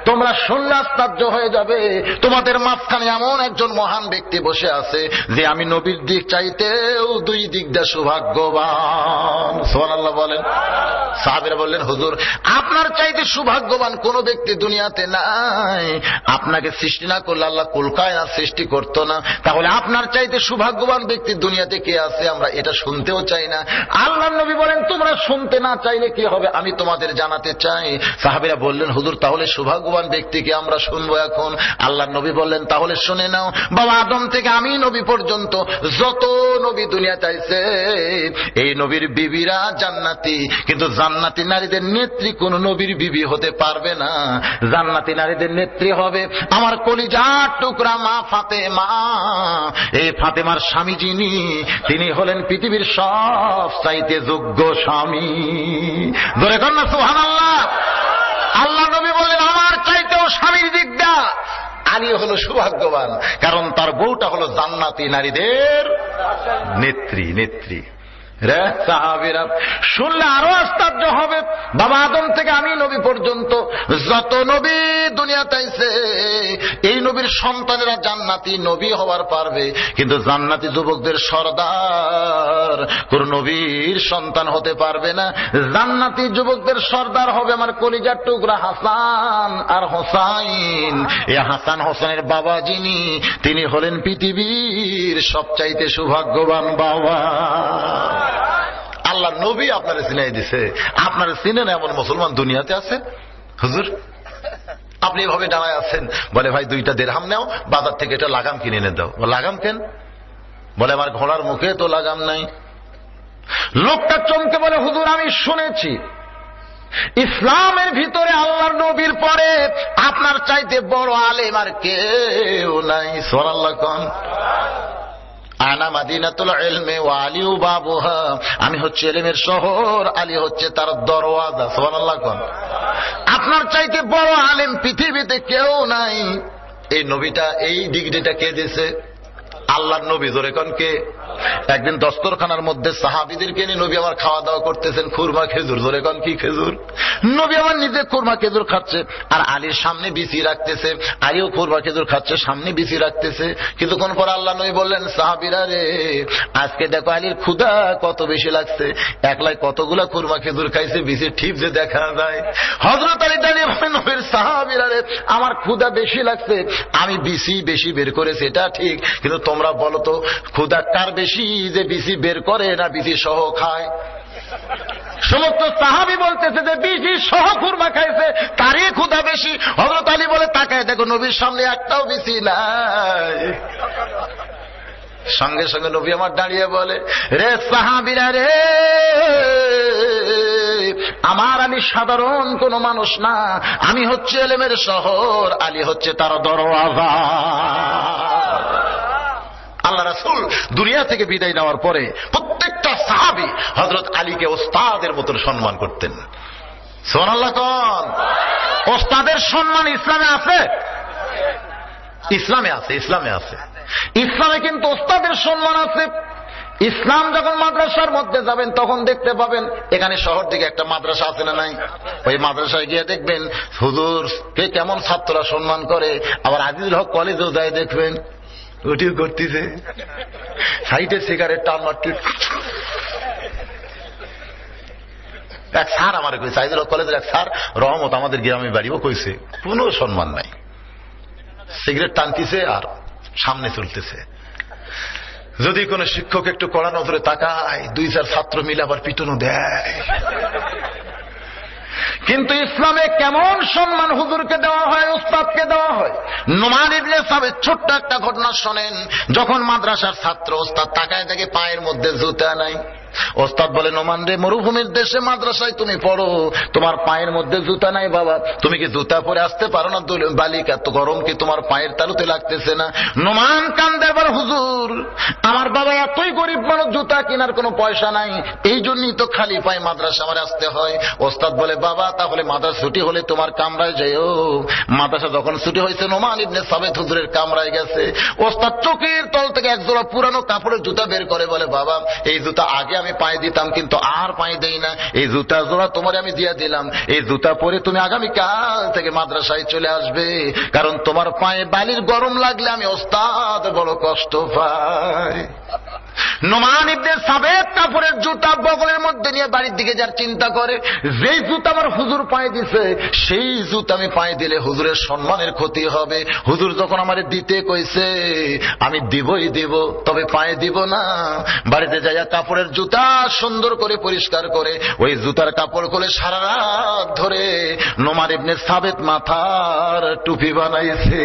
তোমরা শুনলে আশ্চর্য হয়ে যাবে, তোমাদের মাঝখানে এমন একজন মহান ব্যক্তি বসে আছে যে আমি নবীর দিক চাইতেও দুই দিক দিয়ে সৌভাগ্যবান। সুবহানাল্লাহ বলেন। সাহাবীরা বললেন, হুজুর আপনার চাইতে সৌভাগ্যবান কোন ব্যক্তি দুনিয়াতে নাই। আপনাকে সৃষ্টি না করলে আল্লাহ কুল কায়নাত সৃষ্টি করতো না, তাহলে আপনার চাইতে সৌভাগ্যবান ব্যক্তি দুনিয়াতে কে আছে? আমরা এটা শুনতেও চাই না। আল্লাহর নবী বলেন, তোমরা শুনতে না চাইলে কি হবে, আমি তোমাদের জানাতে চাই। সাহাবীরা বললেন, হুজুর তাহলে সৌভাগ্যবান ব্যক্তিকে আমরা শুনবো এখন। আল্লাহর নবী বললেন, তাহলে শুনে নাও, বাবা আদম থেকে আমি নবী পর্যন্ত যত নবী দুনিয়া চাইছে, এই নবীর বিবিরা জান্নাতি, কিন্তু জান্নাতি নারীদের নেত্রী কোন নবীর বিবি হতে পারবে না। জান্নাতি নারীদের নেত্রী হবে আমার কলিজার টুকরা মা ফাতেমা। এই ফাতেমার স্বামী যিনি, তিনি হলেন পৃথিবীর সব চাইতে যোগ্য স্বামী। ধরে কর না সুবহানাল্লাহ। আল্লাহ নবী বললেন, আমার চাইতেও স্বামীর দিক দা আলী হলো সৌভাগ্যবান, কারণ তার বউটা হলো জান্নাতি নারীদের নেত্রী। রে সাহাবীরা শুনলে আরো আশ্চর্য হবে, বাবা আদম থেকে আমি নবী পর্যন্ত যত নবী দুনিয়াতে আইছে, এই নবীর সন্তানেরা জান্নাতি নবী হওয়ার পারবে, কিন্তু জান্নাতি যুবকদের সর্দার কোন নবীর সন্তান হতে পারবে না। জান্নাতি যুবকদের সর্দার হবে আমার কলিজার টুকরা হাসান আর হোসাইন। এই হাসান হোসেনের বাবা যিনি, তিনি হলেন পৃথিবীর সবচাইতে সৌভাগ্যবান বাবা। আল্লাহ নবী আপনারা চিনাই দিছে, আপনারা চিনেন এমন মুসলমান দুনিয়াতে আছে? হুজুর আপনি এভাবে দাঁড়ায় আছেন, বলে ভাই 2টা দিরহাম নাও, বাজার থেকে এটা লাগাম কিনে এনে দাও। লাগাম কেন? বলে আমার ঘোড়ার মুখে তো লাগাম নাই। লোকটা চমকে বলে, হুজুর আমি শুনেছি ইসলামের ভিতরে আল্লাহর নবীর পরে আপনার চাইতে বড় আলেম আর কেউ নাই। সুবহানাল্লাহ কোন। আনা মাদিনাতুল ইলমি ওয়া আলিউ বাবুহা, আমি হচ্ছে ইলমের শহর, আলী হচ্ছে তার দরওয়াজা। সুবহানাল্লাহ কোন। আপনার চাইতে বড় আলেম পৃথিবীতে কেউ নাই। এই নবীটা, এই ডিগ্রিটা কে দিয়েছে? আল্লাহর নবী। জোরে কোন কে? একদিন দস্তরখানার মধ্যে সাহাবীদেরকে নিয়ে নবী আমার খাওয়া দাওয়া করতেছেন, খুরমা খেজুর। জোরে কোন কি খেজুর? নবী আমার নিজে খুরমা খেজুর খাচ্ছে আর আলীর সামনে বিছি রাখতেছে, আলীও খুরমা খেজুর খাচ্ছে, সামনে বিছি রাখতেছে। কিছুক্ষণ পর আল্লাহ নবী বললেন, সাহাবীরা রে আজকে দেখো আলীর ক্ষুধা কত বেশি লাগছে, একলাই কতগুলা খুরমা খেজুর খাইছে, বিছির ঠিক যে দেখা যায়। হযরত আলী দাঁড়িয়ে বলেন, নবীর সাহাবীরা রে আমার ক্ষুধা বেশি লাগছে, আমি বিছি বেশি বের করেছি এটা ঠিক, কিন্তু তোমরা বলো তো ক্ষুধা কার বেশি, যে বিসি বের করে না বিসি সহ খায়? সমস্ত সাহাবী বলতেছে যে বিসি সহ খুরমা খাইছে, তারই ক্ষুধা বেশি। হযরত আলী বলে, তাকায় দেখো নবীর সামনে একটাও বিসি নাই। সঙ্গে সঙ্গে নবী আমার দাঁড়িয়ে বলে, রে সাহাবীরা রে, আমার আলী সাধারণ কোন মানুষ না, আমি হচ্ছে ইলমের শহর, আলী হচ্ছে তার দরওয়াজা। আল্লাহ রাসূল দুনিয়া থেকে বিদায় নেওয়ার পরে প্রত্যেকটা সাহাবী হযরত আলীকে ওস্তাদের মতো সম্মান করতেন। সুবহানাল্লাহ কোন। ওস্তাদের সম্মান ইসলামে আছে? ইসলামে আছে, ইসলামে আছে। ইসলামে কিন্তু ওস্তাদের সম্মান আছে। ইসলাম যখন মাদ্রাসার মধ্যে যাবেন তখন দেখতে পাবেন এখানে শহর দিকে একটা মাদ্রাসা আছে না নাই? ওই মাদ্রাসায় গিয়ে দেখবেন হুজুর কে কেমন ছাত্ররা সম্মান করে। আবার আজিজুল হক কলেজেও যায় দেখবেন ওটিও করতেছে, সাইডে সিগারেট টান মারতে। এক স্যার আমার কইছে, আজিজুল হক কলেজের এক স্যার রহমত আমাদের গ্রামে বাড়িও কইছে, কোনো সম্মান নাই, সিগারেট টানতেছে আর সামনে চলতেছে। যদি কোন শিক্ষক একটু কড়া নজরে তাকায়, 2-4 ছাত্র মিলে আবার পিটনও দেয়। কিন্তু ইসলামে কেমন সম্মান হুজুরকে দেওয়া হয়, উস্তাদকে দেওয়া হয়। নোমান ইবনে সাবিত ছোট্ট একটা ঘটনা শোনেন। যখন মাদ্রাসার ছাত্র উস্তাদ তাকায় দেখে পায়ের মধ্যে জুতা নাই, ওস্তাদ বলে, নোমান রে মরুভূমির দেশে মাদ্রাসায় তুমি পড়ো, তোমার পায়ের মধ্যে জুতা নাই বাবা, তুমি কি জুতা পরে আসতে পারো না? বালিকা এত গরম কি তোমার পায়ের তালুতে লাগতেছে না? নোমান কান্দে, বলে হুজুর আমার বাবা এতই গরিব মানুষ, জুতা কেনার কোনো পয়সা নাই, এই জন্যই তো খালি পায়ে মাদ্রাসা আমার আসতে হয়। ওস্তাদ বলে, বাবা তাহলে মাদ্রাসা ছুটি হলে তোমার কামরায় যাইও। মাদ্রাসা যখন ছুটি হয়েছে নোমান ইবনে সাবিত হুজুরের কামরায় গেছে। ওস্তাদ চোখের তল থেকে এক জোড়া পুরানো কাপড়ের জুতা বের করে বলে, বাবা এই জুতা আগে আমি পায়ে দিতাম, কিন্তু আর পায়ে দেই না। এই জুতা জোড়া তোমার আমি দিয়ে দিলাম, এই জুতা পরে তুমি আগামীকাল থেকে মাদ্রাসায় চলে আসবে, কারণ তোমার পায়ে বালির গরম লাগলে আমি ওস্তাদ বড় কষ্ট পাই। নোমান ইবনে সাবেত কাপড়ের জুতা বগলের মধ্যে নিয়ে বাড়ির দিকে যার চিন্তা করে, যেই জুতা আমার হুজুর পায়ে দিছে সেই জুতা আমি পায়ে দিলে হুজুরের সম্মানের ক্ষতি হবে। হুজুর যখন আমারে দিতে কইছে আমি দিবই দিব, তবে পায়ে দিব না। বাড়িতে যাইয়া কাপড়ের জুতা সুন্দর করে পরিষ্কার করে ওই জুতার কাপড় খুলে সারা রাত ধরে নোমান ইবনে সাবেত মাথার টুপি বানাইছে।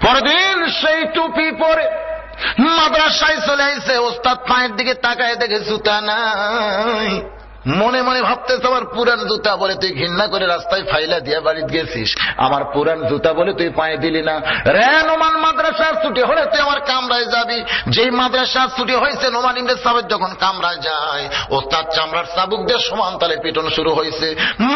পরদিন সেই টুপি পরে মাদ্রাসায় চলে আইছে। ওস্তাদ পায়ের দিকে তাকায় দেখে জুতা নাই। মনে মনে ভাবতেছে আমার পুরান জুতা বলে তুই ঘৃণা করে রাস্তায় ফাইলা দিয়া বাড়িতে গেছিস, আমার পুরান জুতা বলে তুই পায়ে দিলি না। রে নোমান, মাদ্রাসার ছুটি হলে তুই আমার কামরায় যাবি। যেই মাদ্রাসার ছুটি হয়েছে নোমান ইবনে সাবেত যখন কামরায় যায়, ওস্তাদ চামড়ার চাবুক দিয়ে সমান তালে পিটন শুরু হয়েছে।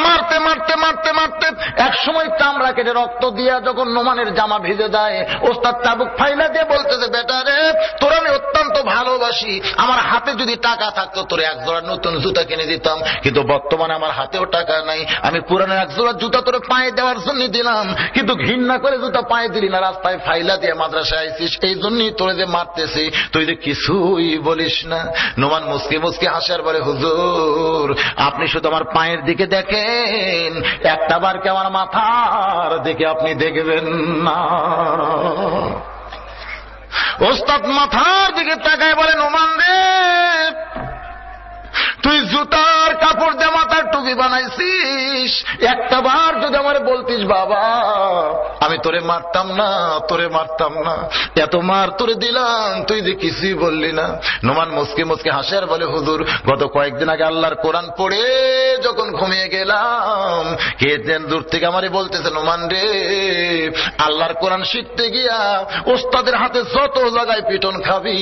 মারতে মারতে মারতে মারতে এক সময় চামড়া কেটে রক্ত দিয়া যখন নোমানের জামা ভিজে দেয়, ওস্তাদ চাবুক ফাইলা দিয়ে বলতেছে, বেটা রে তোর আমি অত্যন্ত ভালোবাসি, আমার হাতে যদি টাকা থাকতো তোর এক জোড়া নতুন জুতা কিনে দিতাম, কিন্তু বর্তমানে আমার হাতেও টাকা নাই। আমি পুরানো এক জোড়া জুতা তোর পায়ে দেওয়ার জন্য দিলাম, কিন্তু ঘৃণা করে জুতা পায়ে দিলি না, রাস্তায় ফাইলা দিয়ে মাদ্রাসায় আইছিস, এই জন্যই তোরে যে মারতেছি, তুই যে কিছুই বলিস না। নোমান মুসকে মুসকে হাসার বলে, হুজুর আপনি শুধু আমার পায়ের দিকে দেখেন, একটা বার কি আমার মাথার দিকে আপনি দেখবেন না। ওস্তাদ মাথার দিকে তাকায় বলে, নোমান রে তুই জুতার কাপড় দিয়ে মাথার টুপি বানাইছিস, একটা বার যদি আমার বলতিস বাবা আমি তোরে মারতাম না, তোরে মারতাম না, এত মার তোরে দিলাম তুই যে কিছুই বললি না। নোমান মুসকে মুসকে হাসে আর বলে, হুজুর গত কয়েকদিন আগে আল্লাহর কোরআন পড়ে যখন ঘুমিয়ে গেলাম, কে যেন দূর থেকে আমারে বলতেছে, নোমান রে আল্লাহর কোরআন শিখতে গিয়া ওস্তাদের হাতে যত জায়গায় পিটন খাবি,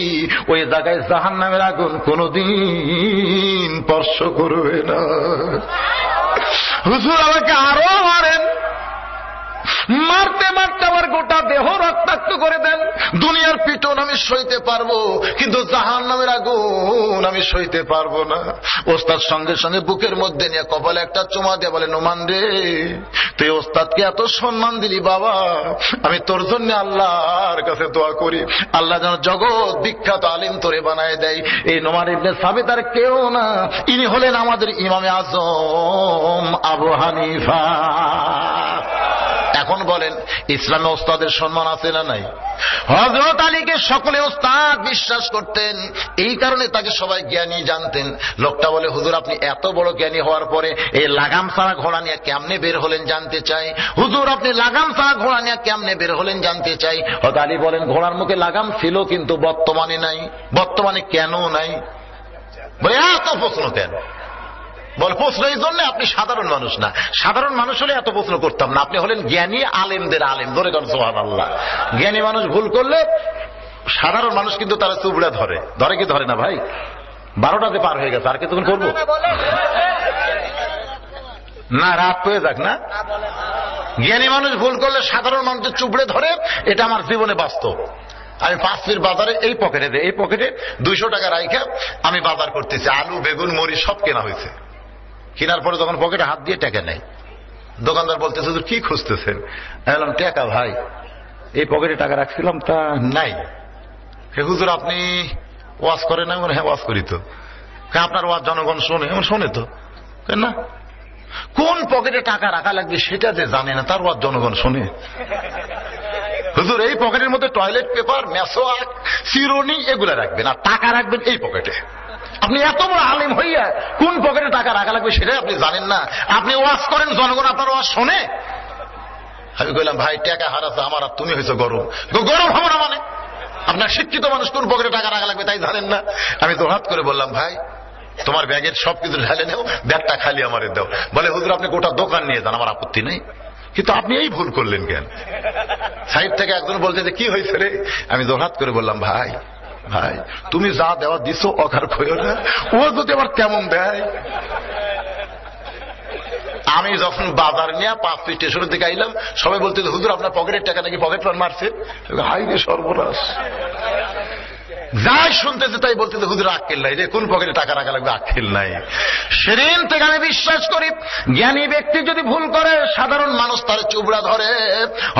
ওই জায়গায় জাহান্নামের আগুন কোনদিন স্পর্শ করবে না। হুজুর আমাকে আরো মারেন, মারতে মারতে আমার গোটা দেহ রক্তাক্ত করে দেন। দুনিয়ার পিটন আমি সইতে পারবো, কিন্তু জাহান্নামের আগুন আমি সইতে পারবো না। ওস্তাদ সঙ্গে সঙ্গে বুকের মধ্যে নিয়ে কপালে একটা চুমা দিয়ে বলে, নোমান রে তুই ওস্তাদকে এত সম্মান দিলি বাবা, আমি তোর জন্য আল্লাহর কাছে দোয়া করি আল্লাহ যেন জগৎ বিখ্যাত আলিম তোরে বানায় দেয়। এই নোমান ইবনে সাবিত আর কেউ না, ইনি হলেন আমাদের ইমামে আজম আবু হানিফা। এখন বলেন ইসলামে ওস্তাদের সম্মান আছে না নাই? হযরত আলীকে সকলে ওস্তাদ বিশ্বাস করতেন, এই কারণে তাকে সবাই জ্ঞানী জানতেন। লোকটা বলে, হুজুর আপনি এত বড় জ্ঞানী হওয়ার পরে এই লাগাম ছাড়া ঘোড়া নিয়ে কেমনে বের হলেন জানতে চাই। হুজুর আপনি লাগাম ছাড়া ঘোড়া নিয়ে কেমনে বের হলেন জানতে চাই। হযরত আলী বলেন, ঘোড়ার মুখে লাগাম ছিল কিন্তু বর্তমানে নাই। বর্তমানে কেন নাই? বলে এত প্রশ্ন কেন? বল প্রশ্ন এই জন্য আপনি সাধারণ মানুষ না, সাধারণ মানুষ হলে এত প্রশ্ন করতাম না। আপনি হলেন জ্ঞানী, আলেমদের আলেম। ধরে করেন সুবহানাল্লাহ। জ্ঞানী মানুষ ভুল করলে সাধারণ মানুষ কিন্তু তারা চুবড়া ধরে, ধরে কি ধরে না ভাই? 12টাতে পার হয়ে গেছে, আর কি তখন করবো না, রাত হয়ে যাক না। জ্ঞানী মানুষ ভুল করলে সাধারণ মানুষের চুবড়ে ধরে, এটা আমার জীবনে বাস্তব। আমি 5 ফিট বাজারে এই পকেটে 200 টাকা রাইখা আমি বাজার করতেছি, আলু বেগুন মরিচ সব কেনা হয়েছে। কেনার পরে যখন পকেটে হাত দিয়ে টাকা নেই, দোকানদার বলতেছে কি খুঁজতেছেন? আমি বললাম টাকা ভাই, এই পকেটে টাকা রাখছিলাম তা নাই। হুজুর আপনি ওয়াজ করেন না? হ্যাঁ ওয়াজ করি তো। আপনার ওয়াজ জনগণ শোনে? শোনে তো না। কোন পকেটে টাকা রাখা লাগবে সেটা যে জানে না, তার ওয়াজ জনগণ শোনে? হুজুর এই পকেটের মধ্যে টয়লেট পেপার, মেসোয়াক, চিরুনি এগুলা রাখবেন, আর টাকা রাখবেন এই পকেটে। আপনি এত বড় আলেম হইয়া কোন পকেটে টাকা রাখা লাগবে সেটাই আপনি জানেন না? আপনি ওয়াজ করেন, জনগণ আপনার ওয়াজ শোনে? আমি কইলাম ভাই টাকা হারাছে আমার, আর তুমি হয়েছে গরম। গরম হবো না মানে? আপনার শিক্ষিত মানুষ কোন পকেটে টাকা রাখা লাগবে তাই জানেন না? আমি তো হাত করে বললাম, ভাই তোমার ব্যাগের সবকিছু ঢেলে নেও, ব্যাগটা খালি আমারে দাও। বলে হুজুর আপনি গোটা দোকান নিয়ে যান, আমার আপত্তি নেই, কিন্তু আপনি এই ভুল করলেন কেন? সাইড থেকে একজন বলছে যে কি হয়েছে রে? আমি দোহাত করে বললাম, ভাই ভাই তুমি যা দেওয়া দিছো অকার খইও না, ও যদি আবার কেমন দেয়। আমি যখন বাজার নিয়ে 5 ফিট স্টেশনের দিকে আইলাম, সবাই বলতে হুজুর আপনার পকেটের টাকা নাকি পকেট মার মারছে। হাই রে সর্বনাশ। যাই শুনতেছে তাই বলতেছে হুজুর আক্কেল নাই রে, কোন পকেটে টাকা রাখা লাগবে আক্কেল নাই। সেদিন থেকে আমি বিশ্বাস করি জ্ঞানী ব্যক্তি যদি ভুল করে সাধারণ মানুষ তার চুবড়া ধরে।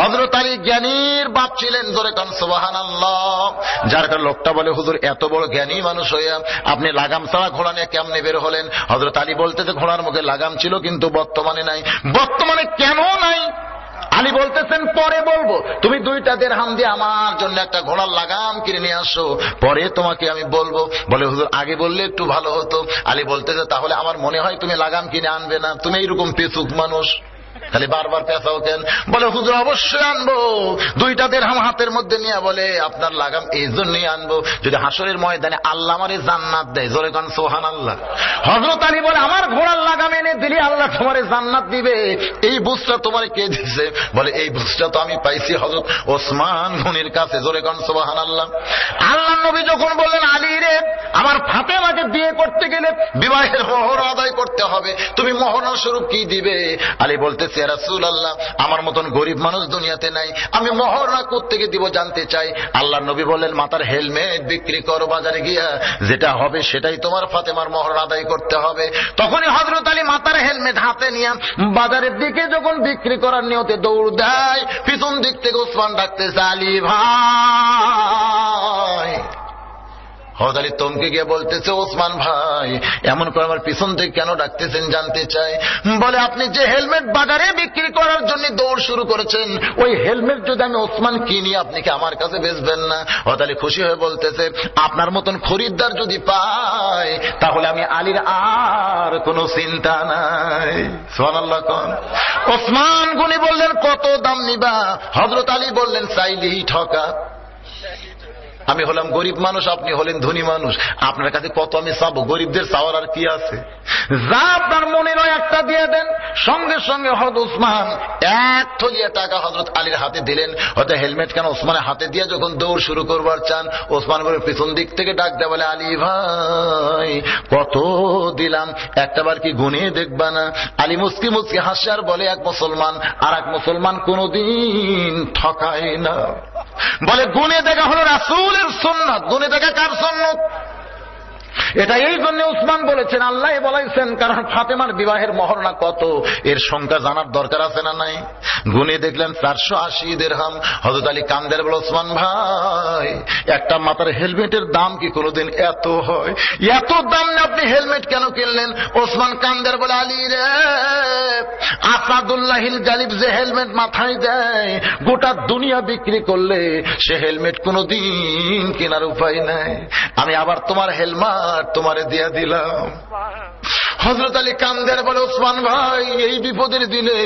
হযরত আলী জ্ঞানীর বাপ ছিলেন, জোরে কান সুবহানাল্লাহ। যার কারণে লোকটা বলে হুজুর এত বড় জ্ঞানী মানুষ হইয়া আপনি লাগাম ছাড়া ঘোড়া নিয়ে কেমনে বের হলেন? হযরত আলী বলতেছে ঘোড়ার মুখে লাগাম ছিল কিন্তু বর্তমানে নাই। বর্তমানে কেন নাই? আলী বলতেছেন পরে বলবো, তুমি 2টা দিরহাম দিয়ে আমার জন্য একটা ঘোড়ার লাগাম কিনে নিয়ে আসো, পরে তোমাকে আমি বলবো। বলে হুজুর আগে বললে একটু ভালো হতো। আলী বলতেছে তাহলে আমার মনে হয় তুমি লাগাম কিনে আনবে না, তুমি এইরকম পেচুক মানুষ, খালি বারবার পেঁচাও কেন? বলে হুজুর অবশ্যই আনবো। 2টা দিরহাম হাতের মধ্যে নিয়ে বলে আপনার লাগাম এই জন্যই আনবো যদি হাসরের ময়দানে আল্লাহ আমারে জান্নাত দেয়। জোরে কান সুবহানাল্লাহ। হযরত আলী বলে আমার ঘোড়ার লাগাম এনে দিলে আল্লাহ তোমারে জান্নাত দিবে, এই বুঝটা তোমারে কে দিয়েছে? বলে এই বুঝটা তো আমি পাইছি হযরত ওসমান গনির কাছে। জোরে কান সুবহানাল্লাহ। আল্লাহ নবী যখন বললেন আলী রে আমার ফাতেমাকে বিয়ে করতে গেলে বিবাহের মোহর আদায় করতে হবে, তুমি মোহর স্বরূপ কি দিবে? আলী বলতেছে ইয়া রাসূলুল্লাহ আমার মতন গরিব মানুষ দুনিয়াতে নাই, আমি মহরনা কোত্থেকে দিব জানতে চাই। আল্লাহ নবী বললেন মাথার হেলমেট বিক্রি করো বাজারে গিয়া, যেটা হবে সেটাই তোমার ফাতেমার মোহর আদায় করতে হবে। তখনই হযরত আলী মাথার হেলমেট হাতে নিয়ে বাজারের দিকে যখন বিক্রি করার নিয়তে দৌড় দেয়, পিছন দিক থেকে ওসমান ডাকতেছে আলী ভাই। হযরত আলী তমকে গিয়ে বলতেছে ওসমান ভাই এমন করে আমার পিছন থেকে কেন ডাকতেছেন জানতে চাই। বলে আপনি যে হেলমেট বাজারে বিক্রি করার জন্য দৌড় শুরু করেছেন, ওই হেলমেট যদি আমি ওসমান কিনি আপনি কি আমার কাছে বেচবেন না? হযরত আলী খুশি হয়ে বলতেছে আপনার মতন খরিদ্দার যদি পাই তাহলে আমি আলীর আর কোনো চিন্তা নাই। সুবহানাল্লাহ কোন। ওসমান গনি বললেন কত দাম নিবা? হযরত আলী বললেন চাইলেই ঠকা, আমি হলাম গরিব মানুষ, আপনি হলেন ধনী মানুষ, আপনার কাছে কত আমি চাবো? গরিবদের চাওয়ার আর কি আছে? যা আপনার মনে নয় একটা দিয়ে দেন। সঙ্গে সঙ্গে হযরত ওসমান 1 থলিয়া টাকা হযরত আলীর হাতে দিলেন। হয়তো হেলমেট কেন ওসমানের হাতে দিয়ে যখন দৌড় শুরু করবার চান, ওসমান বলে পিছন দিক থেকে ডাক দেয় বলে আলী ভাই কত দিলাম, একটাবার কি গুনে দেখবা না? আলী মুস্কি মুস্কি হাসে আর বলে এক মুসলমান আর এক মুসলমান কোনদিন ঠকায় না। বলে গুনে দেখা হলো রাসূলের সুন্নাত। গুনে দেখা কার সুন্নাত? এটা এই জন্য উসমান বলেছেন আল্লাহ বলেছেন কারণ ফাতেমার বিবাহের মহরনা কত এর সংখ্যা জানার দরকার আছে না নাই? গুনে দেখলেন 480 দিরহাম। হযরত আলী কান্দের বলে ওসমান ভাই একটা মাথার হেলমেটের দাম কি কোনোদিন এত হয়? এত দাম না আপনি হেলমেট কেন কিনলেন? ওসমান কান্দের বলে আলী রে আসাদুল্লাহিল গালিব যে হেলমেট মাথায় দেয় গোটা দুনিয়া বিক্রি করলে সে হেলমেট কোনোদিন কেনার উপায় নাই, আমি আবার তোমার হেলমেট তোমারে দিয়া দিলাম। হযরত আলী কান্দের বলে ওসমান ভাই এই বিপদের দিনে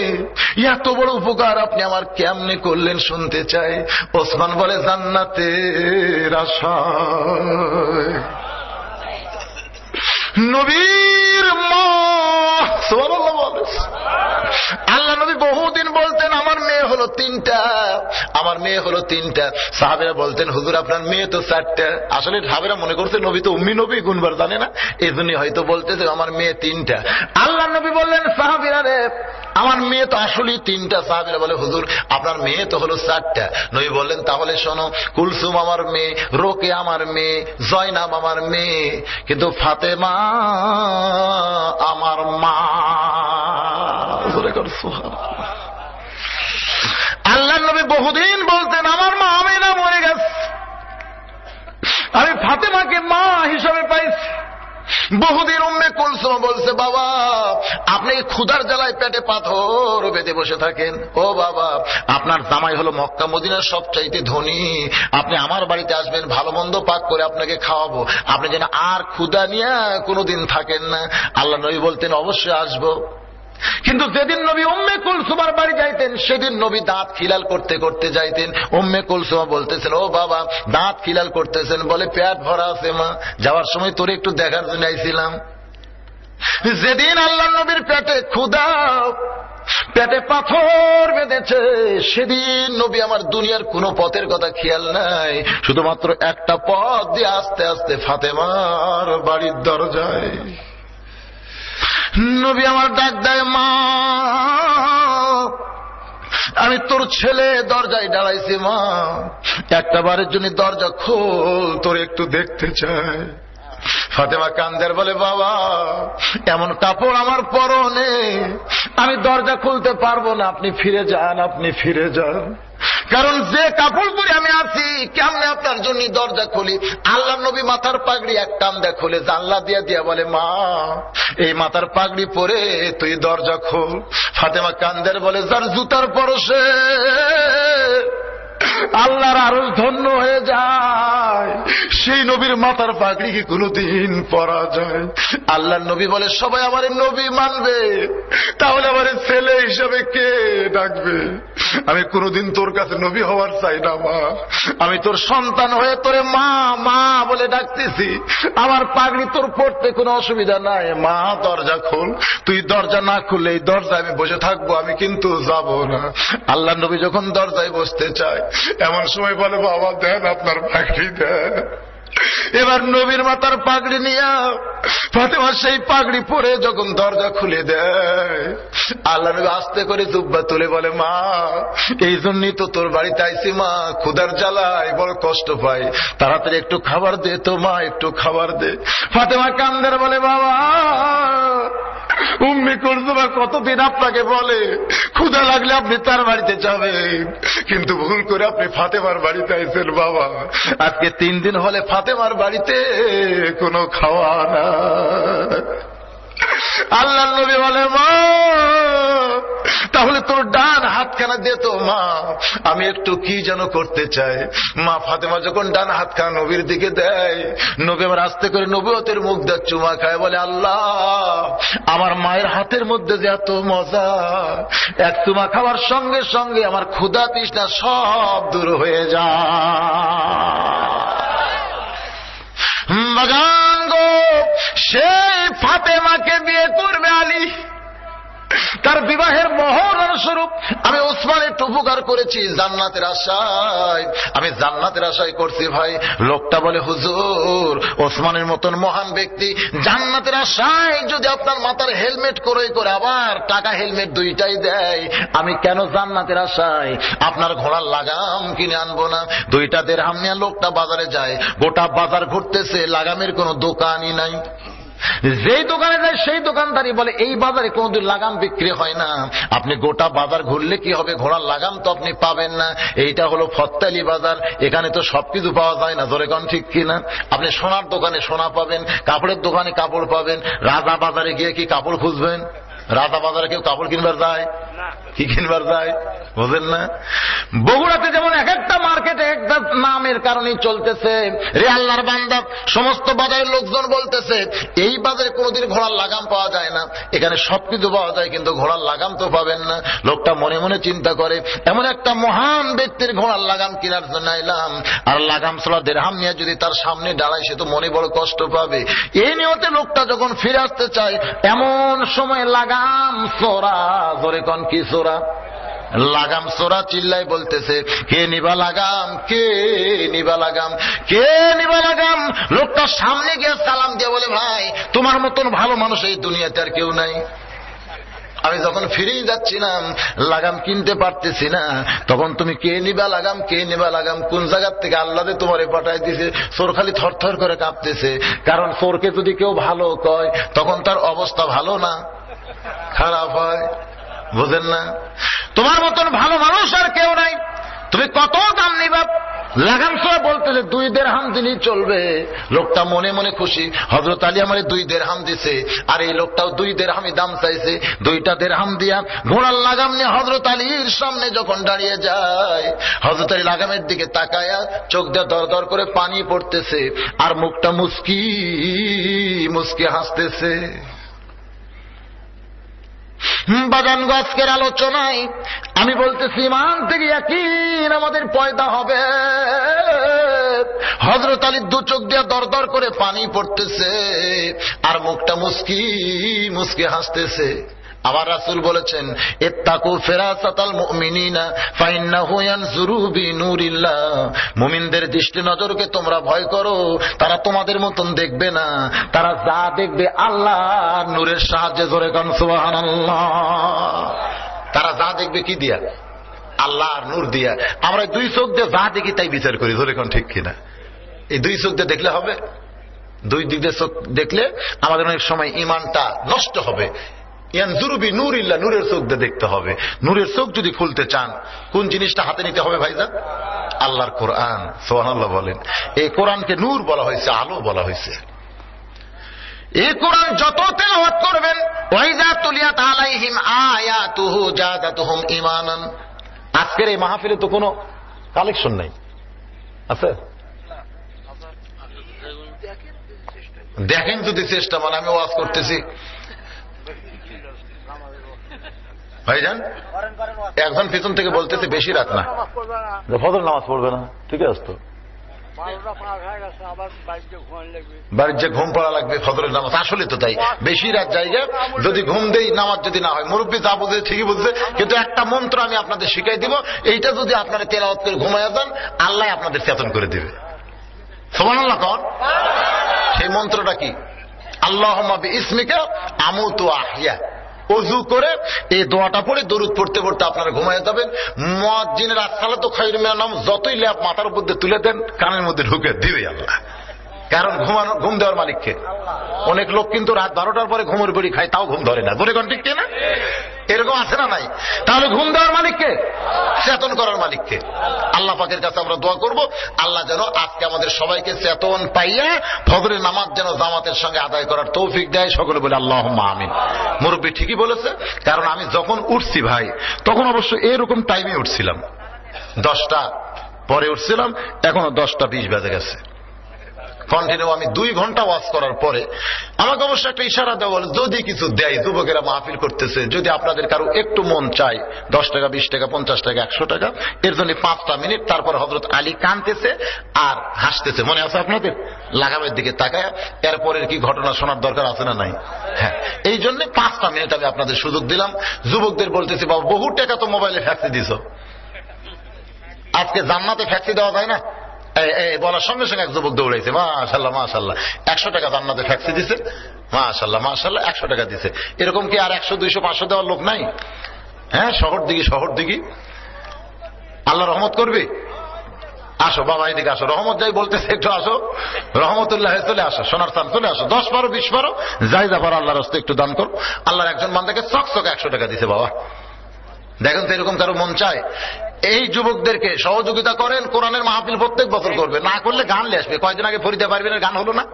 এত বড় উপকার আপনি আমার কেমনে করলেন শুনতে চাই। ওসমান বলে জান্নাতের আশায় নবীর মা। সুবহানাল্লাহ বলে আল্লাহ নবী বহুদিন বলতেন আমার মেয়ে হলো 3টা, আমার মেয়ে হলো 3টা। সাহাবীরা বলতেন হুজুর আপনার মেয়ে তো 4টা। আসলে সাহাবীরা মনে করছে নবী তো উম্মি নবী, গুণবার জানে না, এই জন্য হয়তো বলতেছে আমার মেয়ে 3টা। আল্লাহ নবী বললেন সাহাবীরা রে আমার মেয়ে তো আসলেই 3টা। সাহাবীরা বলে হুজুর আপনার মেয়ে তো হলো 4টা। নবী বললেন তাহলে শোনো কুলসুম আমার মেয়ে, রোকে আমার মেয়ে, জয়নাব আমার মেয়ে, কিন্তু ফাতেমা আমার মা। আল্লাহ নবী বহুদিন বলতেন আমার মা আমিনা মরে গেছে, আমি ফাতেমাকে মা হিসাবে পাইছি। বহুদিন উম্মে কুলসুম বলছে বাবা আপনি ক্ষুধার জ্বালায় পেটে পাথর বেঁধে বসে থাকেন, ও বাবা আপনার জামাই হলো মক্কা মদিনার সবচাইতে ধনী, আপনি আমার বাড়িতে আসবেন ভালো মন্দ পাক করে আপনাকে খাওয়াবো, আপনি যেন আর ক্ষুধা নিয়ে কোনোদিন থাকেন না। আল্লাহ নবী বলতেন অবশ্যই আসবো। কিন্তু যেদিন নবী উম্মে কুলসুমার বাড়ি যাইতেন সেদিন নবী দাঁত খিলাল করতে করতে যাইতেন। উম্মে কুলসুমা বলতেছেন ও বাবা দাঁত খিলাল করতেছেন, বলে পেট ভরা আছে মা, যাওয়ার সময় তোরে একটু দেখার জন্য আইছিলাম। যেদিন আল্লাহ নবীর পেটে ক্ষুধা, পেটে পাথর বেঁধেছে, সেদিন নবী আমার দুনিয়ার কোনো পথের কথা খেয়াল নাই, শুধুমাত্র একটা পথ দিয়ে আস্তে আস্তে ফাতেমার বাড়ির দরজায় নবী আমার ডাক দেয় মা। আমি তোর ছেলে দরজায় দাঁড়াইছি, মা একটা বারের জন্য দরজা খোল, তোর একটু দেখতে চাই। ফাতেমা কান্দের বলে, বাবা এমন কাপড় আমার পরনে, আমি দরজা খুলতে পারবো না, আপনি ফিরে যান, আপনি ফিরে যান। কারণ যে কাপড় পরে আমি আছি, কেমনে আপনার জন্য দরজা খুলি? আল্লাহ নবী মাথার পাগড়ি এক টান দিয়ে খুলে জানলা দিয়া দিয়া বলে, মা এই মাথার পাগড়ি পরে তুই দরজা খোল। ফাতেমা কান্দের বলে, যার জুতার পরশে আল্লাহর আরশ ধন্য হয়ে যায়, সেই নবীর মাথার পাগড়ি কি কোনদিন পরা যায়? আল্লাহর নবী বলে, সবাই আমার নবী মানবে, তাহলে আমার ছেলে হিসেবে কে ডাকবে? আমি কোনদিন তোর কাছে নবী হওয়ার চাই না মা, আমি তোর সন্তান হয়ে তোরে মা মা বলে ডাকতেছি, আমার পাগড়ি তোর পড়তে কোনো অসুবিধা নাই, মা দরজা খোল। তুই দরজা না খুললে এই দরজায় আমি বসে থাকবো, আমি কিন্তু যাব না। আল্লাহর নবী যখন দরজায় বসতে চায়, এমন সময় বলে, বাবা দেন আপনার পাগড়ি দেন। এবার নবীর মাথার পাগড়ি নিয়ে ফাতেমা সেই পাগড়ি পরে যখন দরজা খুলে দেয়, আল্লাহ নবী আস্তে করে জুব্বা তুলে বলে, মা এই জন্যই তো তোর বাড়িতে আইছি মা, ক্ষুধার জ্বালায় বড় কষ্ট পাই, তাড়াতাড়ি একটু খাবার দে তো মা, একটু খাবার দে। ফাতেমা কান্দের বলে, বাবা উম্মে কুলসুমা কতদিন আপনাকে বলে ক্ষুধা লাগলে আপনি তার বাড়িতে যাবেন, কিন্তু ভুল করে আপনি ফাতেমার বাড়িতে আইছেন বাবা। আজকে 3 দিন হলে ফাতেমার বাড়িতে কোনো খাওয়া না। আল্লাহ নবী বলে, মা তাহলে তোর ডান হাতখানা দে তো মা, আমি একটু কি যেন করতে চাই। মা ফাতেমা যখন ডান হাতখানা নবীর দিকে দেয়, নবী আবার আস্তে করে নবুয়তের মুখ দিয়ে চুমা খায়, বলে, আল্লাহ আমার মায়ের হাতের মধ্যে যে এত মজা, এক চুমা খাওয়ার সঙ্গে সঙ্গে আমার ক্ষুধা তৃষ্ণা সব দূর হয়ে যায়। বাগান গো, সেই ফাতেমাকে বিয়ে করবে আলী, তার বিবাহের মহরণ স্বরূপ আমি ওসমান একটু উপকার করেছি জান্নাতের আশায়, আমি জান্নাতের আশায় করছি ভাই। লোকটা বলে, হুজুর ওসমানের মতন মহান ব্যক্তি জান্নাতের আশায় যদি আপনার মাথার হেলমেট করে করে আবার টাকা হেলমেট দুইটাই দেয়, আমি কেন জান্নাতের আশায় আপনার ঘোড়ার লাগাম কিনে আনবো না? 2টা দিরহাম নিয়ে লোকটা বাজারে যায়, গোটা বাজার ঘুরতেছে, লাগামের কোনো দোকানই নাই। যেই দোকানে যায় সেই দোকানদারি বলে, এই বাজারে কোনদিন লাগাম বিক্রি হয় না, আপনি গোটা বাজার ঘুরলে কি হবে, ঘোড়ার লাগাম তো আপনি পাবেন না। এইটা হলো ফত্তালি বাজার, এখানে তো সবকিছু পাওয়া যায় না, জোরে কোন ঠিক কিনা? আপনি সোনার দোকানে সোনা পাবেন, কাপড়ের দোকানে কাপড় পাবেন, রাজা বাজারে গিয়ে কি কাপড় খুঁজবেন? রাজা বাজারে কেউ কাপড় কিনবার যায়? কি কিনবার যায়? বুঝেন না? বগুড়াতে যেমন এক একটা মার্কেটে একটা নামের কারণেই চলতেছে, রে আল্লাহর বান্দা সমস্ত বাজারের লোকজন বলতেছে এই বাজারে কোনোদিন ঘোড়ার লাগাম পাওয়া যায় না, এখানে সবকিছু পাওয়া যায় কিন্তু ঘোড়ার লাগাম তো পাবেন না। লোকটা মনে মনে চিন্তা করে, এমন একটা মহান ব্যক্তির ঘোড়ার লাগাম কেনার জন্য এলাম, আর লাগাম ছোড়া দিরহাম নিয়ে যদি তার সামনে দাঁড়ায় সে তো মনে বড় কষ্ট পাবে। এই নিয়তে লোকটা যখন ফিরে আসতে চায়, এমন সময় লাগাম চোরা, জোরে কোন কি চোরা? লাগাম চোরা চিল্লাই বলতেছে, কে নিবা লাগাম, কে নিবা লাগাম, কে নিবা লাগাম? লোকটা সামনে গিয়ে সালাম দিয়ে বলে, ভাই তোমার মতন ভালো মানুষ এই দুনিয়াতে আর কেউ নাই। আমি যখন ফিরেই যাচ্ছিলাম লাগাম কিনতে পারতেছি না, তখন তুমি কে নিবা লাগাম, কে নিবা লাগাম, কোন জায়গার থেকে আল্লাহ তোমারে পাঠাই দিছে? চোর খালি থরথর করে কাঁপতেছে, কারণ চোরকে যদি কেউ ভালো কয় তখন তার অবস্থা ভালো না খারাপ হয়, বুঝেন না? তোমার মতন ভালো মানুষ আর কেউ নাই, তুমি কত দাম নিবা? লাগাম ছোড়া বলতেছে 2 দিরহাম দিলেই চলবে। লোকটা মনে মনে খুশি, হযরত আলী আমারে 2 দিরহাম দিছে, আর এই লোকটাও 2 দিরহামই দাম চাইছে। 2টা দিরহাম দিয়া ঘোড়ার লাগাম নিয়ে হযরত আলীর সামনে যখন দাঁড়িয়ে যায়, হযরত আলী লাগামের দিকে তাকায়া চোখ দিয়ে দর দর করে পানি পড়তেছে, আর মুখটা মুস্কি মুস্কি হাসতেছে। বাগান গাছকের আলোচনায় আমি বলতেছি, ইমান থেকে ইয়াকিন আমাদের পয়দা হবে। হযরত আলী 2 চোখ দিয়ে দর দর করে পানি পড়তেছে, আর মুখটা মুস্কি মুস্কি হাসতেছে। আমার রাসূল বলেছেন, ইত্তাকু ফিরাসাতাল মুমিনিনা ফাইন্নাহু ইয়ানজুরু বিনুরিল্লাহ, মুমিনদের দৃষ্টি নজরকে তোমরা ভয় করো, তারা তোমাদের মতন দেখবে না, তারা যা দেখবে আল্লাহর নূরের সাহায্যে। জোরে কান সুবহানাল্লাহ। তারা যা দেখবে কি দিয়া? আল্লাহ আর নূর দিয়া আমরা দুই চোখ দিয়ে যা দেখি তাই বিচার করি, ধরে কোন ঠিক কিনা? এই দুই চোখ দিয়ে দেখলে হবে? দুই দিক দিয়ে চোখ দেখলে আমাদের অনেক সময় ইমানটা নষ্ট হবে। ইয়ানজুরুবি নূরিল্লাহ, নূরের চোখ দিয়ে দেখতে হবে। নূরের চোখ যদি খুলতে চান কোন জিনিসটা হাতে নিতে হবে ভাইজান? আল্লাহর কোরআন। সুবহানাল্লাহ বলেন। এই কোরআনকে নূর বলা হয়েছে, আলো বলা হয়েছে। এই কোরআন যত তেলাওয়াত করবেন, ওয়াইজা তুলিয়াত আলাইহিম আয়াতুহু জাদাতুহুম ঈমানান। আজকের এই মাহফিলে তো কোনো কালেকশন নাই, আছে? দেখেন যদি চেষ্টা, মানে আমি ওয়াজ করতেছি ভাইজান, একজন পিছন থেকে বলতেছে বেশি রাত না, ফজর নামাজ পড়বে না, ঠিক আছে তো? বাড়ির যে ঘুম পড়া লাগবে ফজরের নামাজ, আসলে তো তাই, বেশি রাত জায়গা যদি ঘুম দেই নামাজ যদি না হয়। মুরব্বী যা বুঝে ঠিকই বুঝছে, কিন্তু একটা মন্ত্র আমি আপনাদের শিখাই দিব, এইটা যদি আপনারা তেলাওয়াত করে ঘুমাইয়া যান আল্লাহ আপনাদের চেতন করে দিবে। সুবহানাল্লাহ কন। সেই মন্ত্রটা কি? আল্লাহুম্মা বিইসমিকা আমুতু আহইয়া। ওযু করে এই দোয়াটা পড়ে দরুদ পড়তে পড়তে আপনারা ঘুমায় যাবেন। মুয়াজ্জিনের আসসালাতু খায়রুম মিনান নাওম যতই ল্যাপ মাথার উপর দিয়ে তুলে দেন কানের মধ্যে ঢুকে দিবে আল্লাহ। কারণ ঘুম দেওয়ার মালিককে। অনেক লোক কিন্তু রাত 12টার পরে ঘুমের বড়ি খায়, তাও ঘুম ধরে না, বলে কোন ঠিক কিনা? এরকম আছে না নাই? তাহলে ঘুম দেওয়ার মালিককে, চেতন করার মালিককে। আল্লাহ পাকের কাছে আমরা দোয়া করব আল্লাহ যেন আজকে আমাদের সবাইকে চেতন পাইয়া ফজরের নামাজ যেন জামাতের সঙ্গে আদায় করার তৌফিক দেয়। সকলে বলে আল্লাহুম্মা আমিন। মুরব্বী ঠিকই বলেছে, কারণ আমি যখন উঠছি ভাই তখন অবশ্য এরকম টাইমে উঠছিলাম, 10টা পরে উঠছিলাম, এখনো 10:20 বেজে গেছে। কন্টিনিউ আমি 2 ঘন্টা ওয়াজ করার পরে আমাকে অবশ্য একটা ইশারা দেওয়া হলো, যদি কিছু দেয়, যুবকেরা মাহফিল করতেছে, যদি আপনাদের কারো একটু মন চায় 10 টাকা 20 টাকা 50 টাকা 100 টাকা, এর জন্য 5টা মিনিট। তারপর হযরত আলী কাঁদতেছে আর হাসতেছে, মনে আছে আপনাদের? লাগামের দিকে তাকায় এরপরের কি ঘটনা শোনার দরকার আছে না নাই? হ্যাঁ, এই জন্য 5টা মিনিট আমি আপনাদের সুযোগ দিলাম। যুবকদের বলতেছি, বাবা বহু টাকা তো মোবাইলে ফ্যাক্সি দিছ, আজকে জান্নাতে ফ্যাক্সি দেওয়া যায় না? বলার সঙ্গে সঙ্গে এক যুবক দৌড়াইছে, মাশাআল্লাহ মাশাআল্লাহ, 100 টাকা জান্নাতে ফ্যাক্সি দিছে, মাশাআল্লাহ মাশাআল্লাহ, 100 টাকা দিছে। এরকম কি আর 100 200 500 দেওয়ার লোক নাই? হ্যাঁ, শহর দিকে আল্লাহ রহমত করবে। আসো বাবা, এদিকে আসো, রহমত যাই বলতেছে, একটু আসো, রহমতুল্লাহ চলে আসো, সোনার চান চলে আসো, 10 12 20 12 যাই যা পারো আল্লাহর রাস্তায় একটু দান করো। আল্লাহর একজন বান্দাকে চকচকে 100 টাকা দিছে বাবা। দেখেন তো এরকম কারো মন চায়? এই যুবকদেরকে সহযোগিতা করেন। কোরআনের মাহফিল প্রত্যেক বছর করবে, না করলে গান নিয়ে আসবে। কয়েকদিন আগে ফরিদা পারবিনের গান হলো না,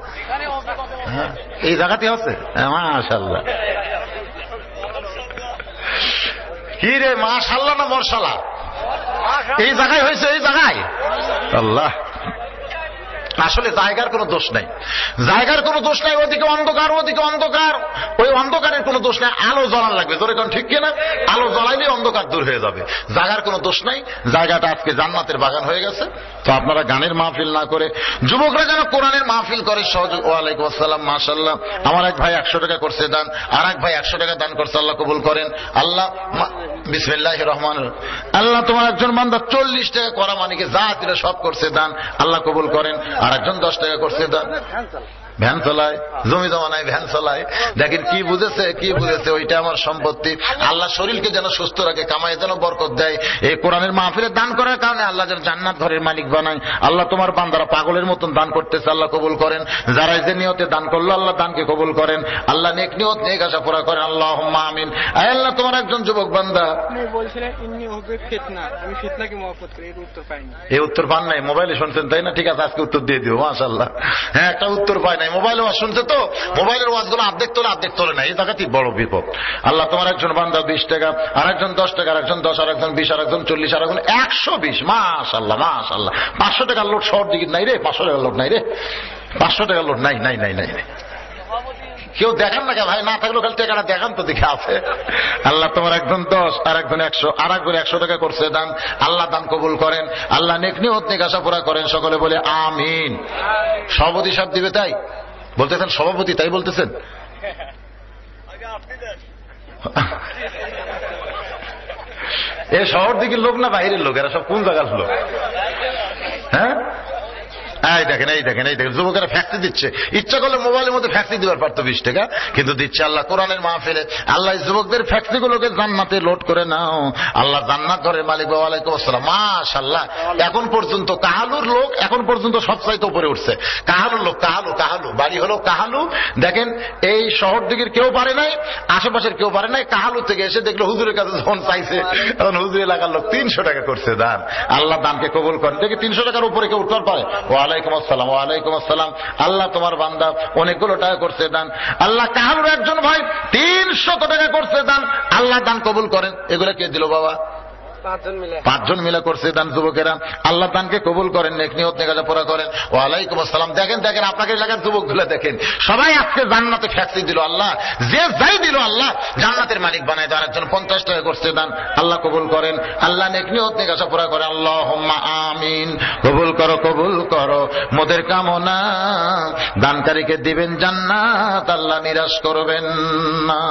এই জায়গাতে আছে। মাশাআল্লাহ, কি রে মাশাআল্লাহ না মরশাল্লাহ? এই জায়গায় হয়েছে, এই জায়গায়। আল্লাহ, আসলে জায়গার কোনো দোষ নাই, জায়গার কোনো দোষ নাই। ওদিকে অন্ধকার, ওদিকে অন্ধকার, ওই অন্ধকারের কোনো দোষ নাই। আলো জ্বলার লাগবে, ধরে কোন ঠিক কিনা? আলো জ্বলাইলে অন্ধকার দূর হয়ে যাবে। জায়গার কোনো দোষ নাই, জায়গাটা আজকে জান্নাতের বাগান হয়ে গেছে। তো আপনারা গানের মাহফিল না করে যুবকরা যেন কোরআনের মাহফিল করে সহযোগ। ওয়ালাইকুম আসসালাম, মাশাআল্লাহ। আমার এক ভাই 100 টাকা করছে দান, আর এক ভাই 100 টাকা দান করছে, আল্লাহ কবুল করেন। আল্লাহ বিসমিল্লাহির রহমানির রহিম। আল্লাহ তোমার একজন বান্দা 40 টাকা করা মানিকে যা দিল সব করছে দান, আল্লাহ কবুল করেন। আর একজন 10 টাকা করছে দান, ভ্যান চালায়, জমি জমা নাই, ভ্যান চালায়। দেখেন কি বুঝেছে, কি বুঝেছে, ওইটা আমার সম্পত্তি। আল্লাহ শরীরকে যেন সুস্থ রাখে, কামায় যেন বরকত দেয়। এই কোরআনের মাহফিলে দান করার কারণে আল্লাহ যেন জান্নাত ঘরের মালিক বানায়। আল্লাহ তোমার বান্দারা পাগলের মতন দান করতেছে, আল্লাহ কবুল করেন। যারা যে নিয়তে দান করলো আল্লাহ দানকে কবুল করেন। আল্লাহ নেক নিয়ত নেক আশা পুরা করেন। আল্লাহুম্মা আমিন। আয় আল্লাহ, তোমার একজন যুবক বান্দা বলছিলেন ইন্নী হবে ফিতনা, আমি ফিতনাকে মহব্বত করি, এর উত্তর পাইনি। এই উত্তর পান নাই? মোবাইলে শুনছেন তাই না? ঠিক আছে, আজকে উত্তর দিয়ে দিও। মাশাআল্লাহ, হ্যাঁ, একটা উত্তর পাই নাই। মোবাইলে ওয়াজ শুনছে তো, মোবাইলের ওয়াজগুলো অর্ধেক তোলে না, এই জায়গাতেই বড় বিপদ। আল্লাহ তোমার একজন বান্দা 20 টাকা, আর একজন 10 টাকা, আর একজন 10, আর একজন 20, আর একজন 40, আর একজন 120। মাশাআল্লাহ মাশাআল্লাহ। 500 টাকার লোট শহর দিকে নাই রে, 500 টাকার লোট নাই রে, 500 টাকার লোট নাই নাই নাই নাই। কেউ দেখান না কে ভাই? না থাকলেও খালি টাকাটা দেখান তো, দেখে আছে। আল্লাহ তোমার একজন 10, আর একজন 100, আর একজন 100 টাকা করছে দান, আল্লাহ দান কবুল করেন। আল্লাহ নেক নিয়ত নেক আশা পুরা করেন। সকলে বলে আমিন। সভাপতি সাহেব দিবে তাই বলতেছেন? সভাপতি তাই বলতেছেন? এ শহর দিকের লোক না বাইরের লোক? এরা সব কোন জায়গার লোক? হ্যাঁ, এই দেখেন যুবকেরা ফ্যাক্সি দিচ্ছে, ইচ্ছা করলে মোবাইলের মধ্যে ফ্যাক্সি দিবার পারতো 20 টাকা, কিন্তু দিচ্ছে আল্লাহ কোরআনের মাহফিলে। আল্লাহ যুবকদের ফ্যাক্সি গুলোকে জান্নাতে লোড করে নাও, আল্লাহ জান্নাত ঘরের মালিক। ওয়ালাইকুম আসসালাম। মাশাআল্লাহ, এখন পর্যন্ত কাহালুর লোক এখন পর্যন্ত সবচাইতে উপরে উঠছে। কাহালুর লোক, কাহালু বাড়ি হলো কাহালু। দেখেন এই শহর দিকের কেউ পারে নাই, আশেপাশের কেউ পারে নাই, কাহালু থেকে এসে দেখলো হুজুরের কাছে যখন চাইছে, তখন হুজুর এলাকার লোক 300 টাকা করছে দান। আল্লাহ দানকে কবুল করেন। দেখি 300 টাকার উপরে কেউ উঠতে পারে? ওয়ালাইকুম আসসালাম। ওয়ালাইকুম আসসালাম। আল্লাহ তোমার বান্দা অনেকগুলো টাকা করছে দান। আল্লাহ কাহালুর একজন ভাই 300 টাকা করছে দান, আল্লাহ দান কবুল করেন। এগুলো কে দিল বাবা? 5 জন মিলে করছে দান যুবকেরা। আল্লাহ দানকে কবুল করেন, নেক নিয়ত নেকাজা পুরা করেন। ওয়ালাইকুম আসসালাম। দেখেন আপনাকে এলাকার যুবকগুলো দেখেন, সবাই আজকে জান্নাতে ফ্যাক্সি দিল। আল্লাহ যে যাই দিল আল্লাহ জান্নাতের মালিক বানায় দেওয়ার। একজন 50 টাকা করছে দান, আল্লাহ কবুল করেন। আল্লাহ নেক নিয়ত নেকাজা পুরা করে। আল্লাহুম্মা আমিন। কবুল করো মোদের কামনা, দানকারীকে দিবেন জান্নাত, আল্লাহ নিরাশ করবেন না।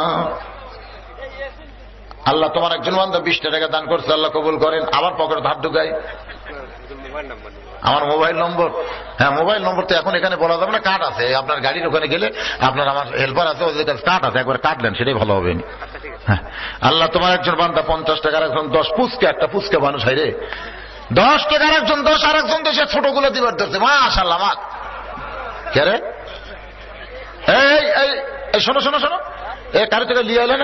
আল্লাহ তোমার একজন বান্দা 20 টাকা দান করছে, আল্লাহ কবুল করেন। আবার পকেটে হাত ঢুকাই, আমার মোবাইল নম্বর। হ্যাঁ, মোবাইল নম্বর তো এখন এখানে বলা যাবে না, কার্ড আছে আপনার গাড়ির ওখানে গেলে, আপনার আমার হেল্পার আছে, ওদের কাছে কার্ড আছে, একবার কাটলেন, সেটাই ভালো হবে। হ্যাঁ, আল্লাহ তোমার একজন বান্দা 50 টাকার একজন 10 পুচকে, একটা পুচকে মানুষ হয় রে, 10 টাকার একজন 10, আর একজন দেশে ছোটগুলো দিবার ধরছে। মাশাআল্লাহ। মা কে রে? এই শোনো, এই কারো থেকে লিয়ে এলেন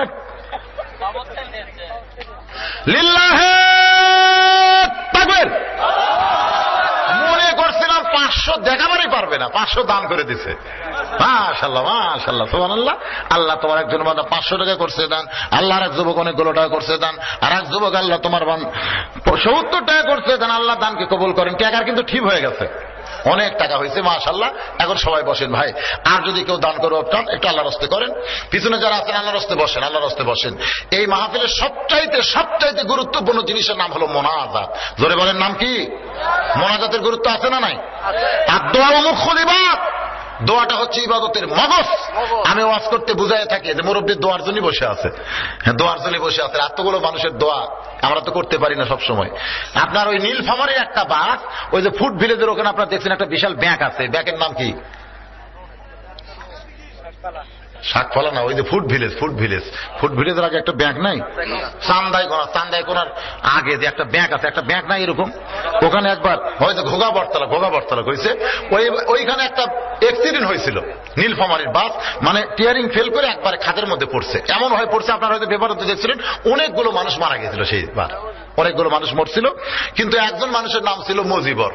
লিল্লাহে তাকবীর। মনে করছিলাম 500 দেখাবারই পারবে না, 500 দান করে দিছে। মাশাআল্লাহ, সুবহানাল্লাহ। আল্লাহ তোমার একজন বান্দা 500 টাকা করছে দান, আল্লাহর এক যুবক অনেকগুলো টাকা করছে দান, আর এক যুবক আল্লাহ তোমার 70 টাকা করছে দান। আল্লাহ দানকে কবুল করেন। টাকার কিন্তু ঠিক হয়ে গেছে, অনেক টাকা হয়েছে মাশাআল্লাহ। এখন সবাই বসেন ভাই, আর যদি কেউ দান করো একটু আল্লাহর রাস্তায় করেন। পিছনে যারা আছেন আল্লাহর রাস্তায় বসেন। এই মাহফিলের সবচাইতে গুরুত্বপূর্ণ জিনিসের নাম হলো মোনাজাত। জোরে বলেন, নাম কি? মোনাজাতের গুরুত্ব আছে না নাই? আর দোয়া মুখুল ইবাদত, দোয়াটা হচ্ছে ইবাদতের মগজ। আমি ওয়াজ করতে বুঝাই থাকি যে মুরব্বী দোয়ার জন্য বসে আছে, দোয়ার জন্য বসে আছে। এতগুলো মানুষের দোয়া আমরা তো করতে পারি না সব সময়। আপনার ওই নীলফামারীর একটা বাস, ওই যে ফুড ভিলেজের ওখানে আপনারা দেখছেন একটা বিশাল ব্যাংক আছে, ব্যাংকের নাম কি? শাকফলা না, ওই যে ফুড ভিলেজের আগে একটা ব্যাংক নাই? চান্দাই কোনার আগে যে একটা ব্যাংক আছে, একটা ব্যাংক নাই এরকম? ওখানে একবার হয়তো ঘোগা বটতলা হয়েছে, ওইখানে একটা অ্যাক্সিডেন্ট হয়েছিল। নীলফামারীর বাস মানে টিয়ারিং ফেল করে একবারে খাদের মধ্যে পড়ছে, এমন হয়ে পড়ছে আপনারা হয়তো পেপারে দেখছিলেন, অনেকগুলো মানুষ মারা গেছিল সেইবার, অনেকগুলো মানুষ মরছিল। কিন্তু একজন মানুষের নাম ছিল মজিবর।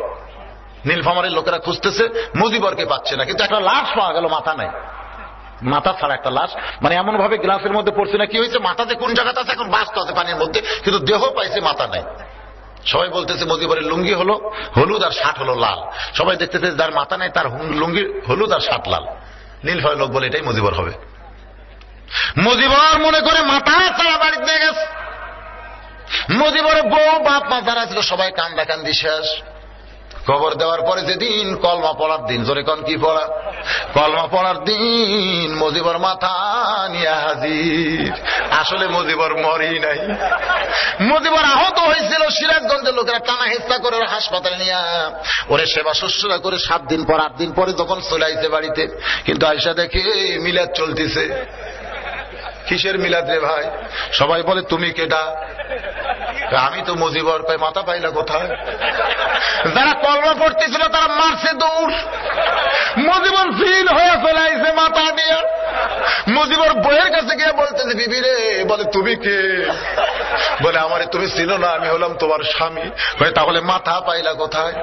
নীলফামারীর লোকেরা খুঁজতেছে, মজিবরকে পাচ্ছে না, কিন্তু একটা লাশ পাওয়া গেল, মাথা নাই, মাথা ছাড়া একটা লাশ। মানে এমন ভাবে গ্লাসের মধ্যে পড়ছে না, কি হয়েছে মাথাতে কোন জায়গাতে আছে, এখন বাস তো আছে পানির মধ্যে, কিন্তু দেহ পাইছে, মাথা নাই। সবাই বলতেছে মজিবরের লুঙ্গি হলো হলুদ আর শার্ট হলো লাল। সবাই দেখতেছে যার মাথা নাই তার লুঙ্গি হলুদ আর শার্ট লাল। নীলফামারীর লোক বলে এটাই মজিবর হবে। মজিবর মনে করে মাথা ছাড়া বাড়িতে গেছে। মজিবরের বউ বাপ মা যারা ছিল সবাই কান্দাকান্দি শেষ। কবর দেওয়ার পরে যেদিন কলমা পড়ার দিন, জোরে কোন কি পড়া? কলমা পড়ার দিন মজিবর মাথা নিয়ে হাজির। আসলে মজিবর মরি নাই, মজিবর আহত হয়েছিল। সিরাজগঞ্জের লোকেরা টানা হেস্তা করে হাসপাতালে নিয়ে ওরে সেবা শুশ্রূষা করে 7 দিন পর 8 দিন পরে তখন চলে আইছে বাড়িতে। কিন্তু আয়সা দেখে মিলাদ চলতেছে। কিসের মিলাদ রে ভাই? সবাই বলে তুমি কেডা? আমি তো মজিবর। কয় মাথা পাইলা কোথায়? যারা কলমা পড়তেছিল তারা মারছে দৌড়। মজিবর ফিল হয়ে চলে আইছে মাথা দিয়ে। মজিবর বইয়ের কাছে গিয়ে বলতেছে, বিবি রে, বলে তুমি কে? বলে আমারে তুমি চিনো না, আমি হলাম তোমার স্বামী। তাহলে মাথা পাইলা কোথায়?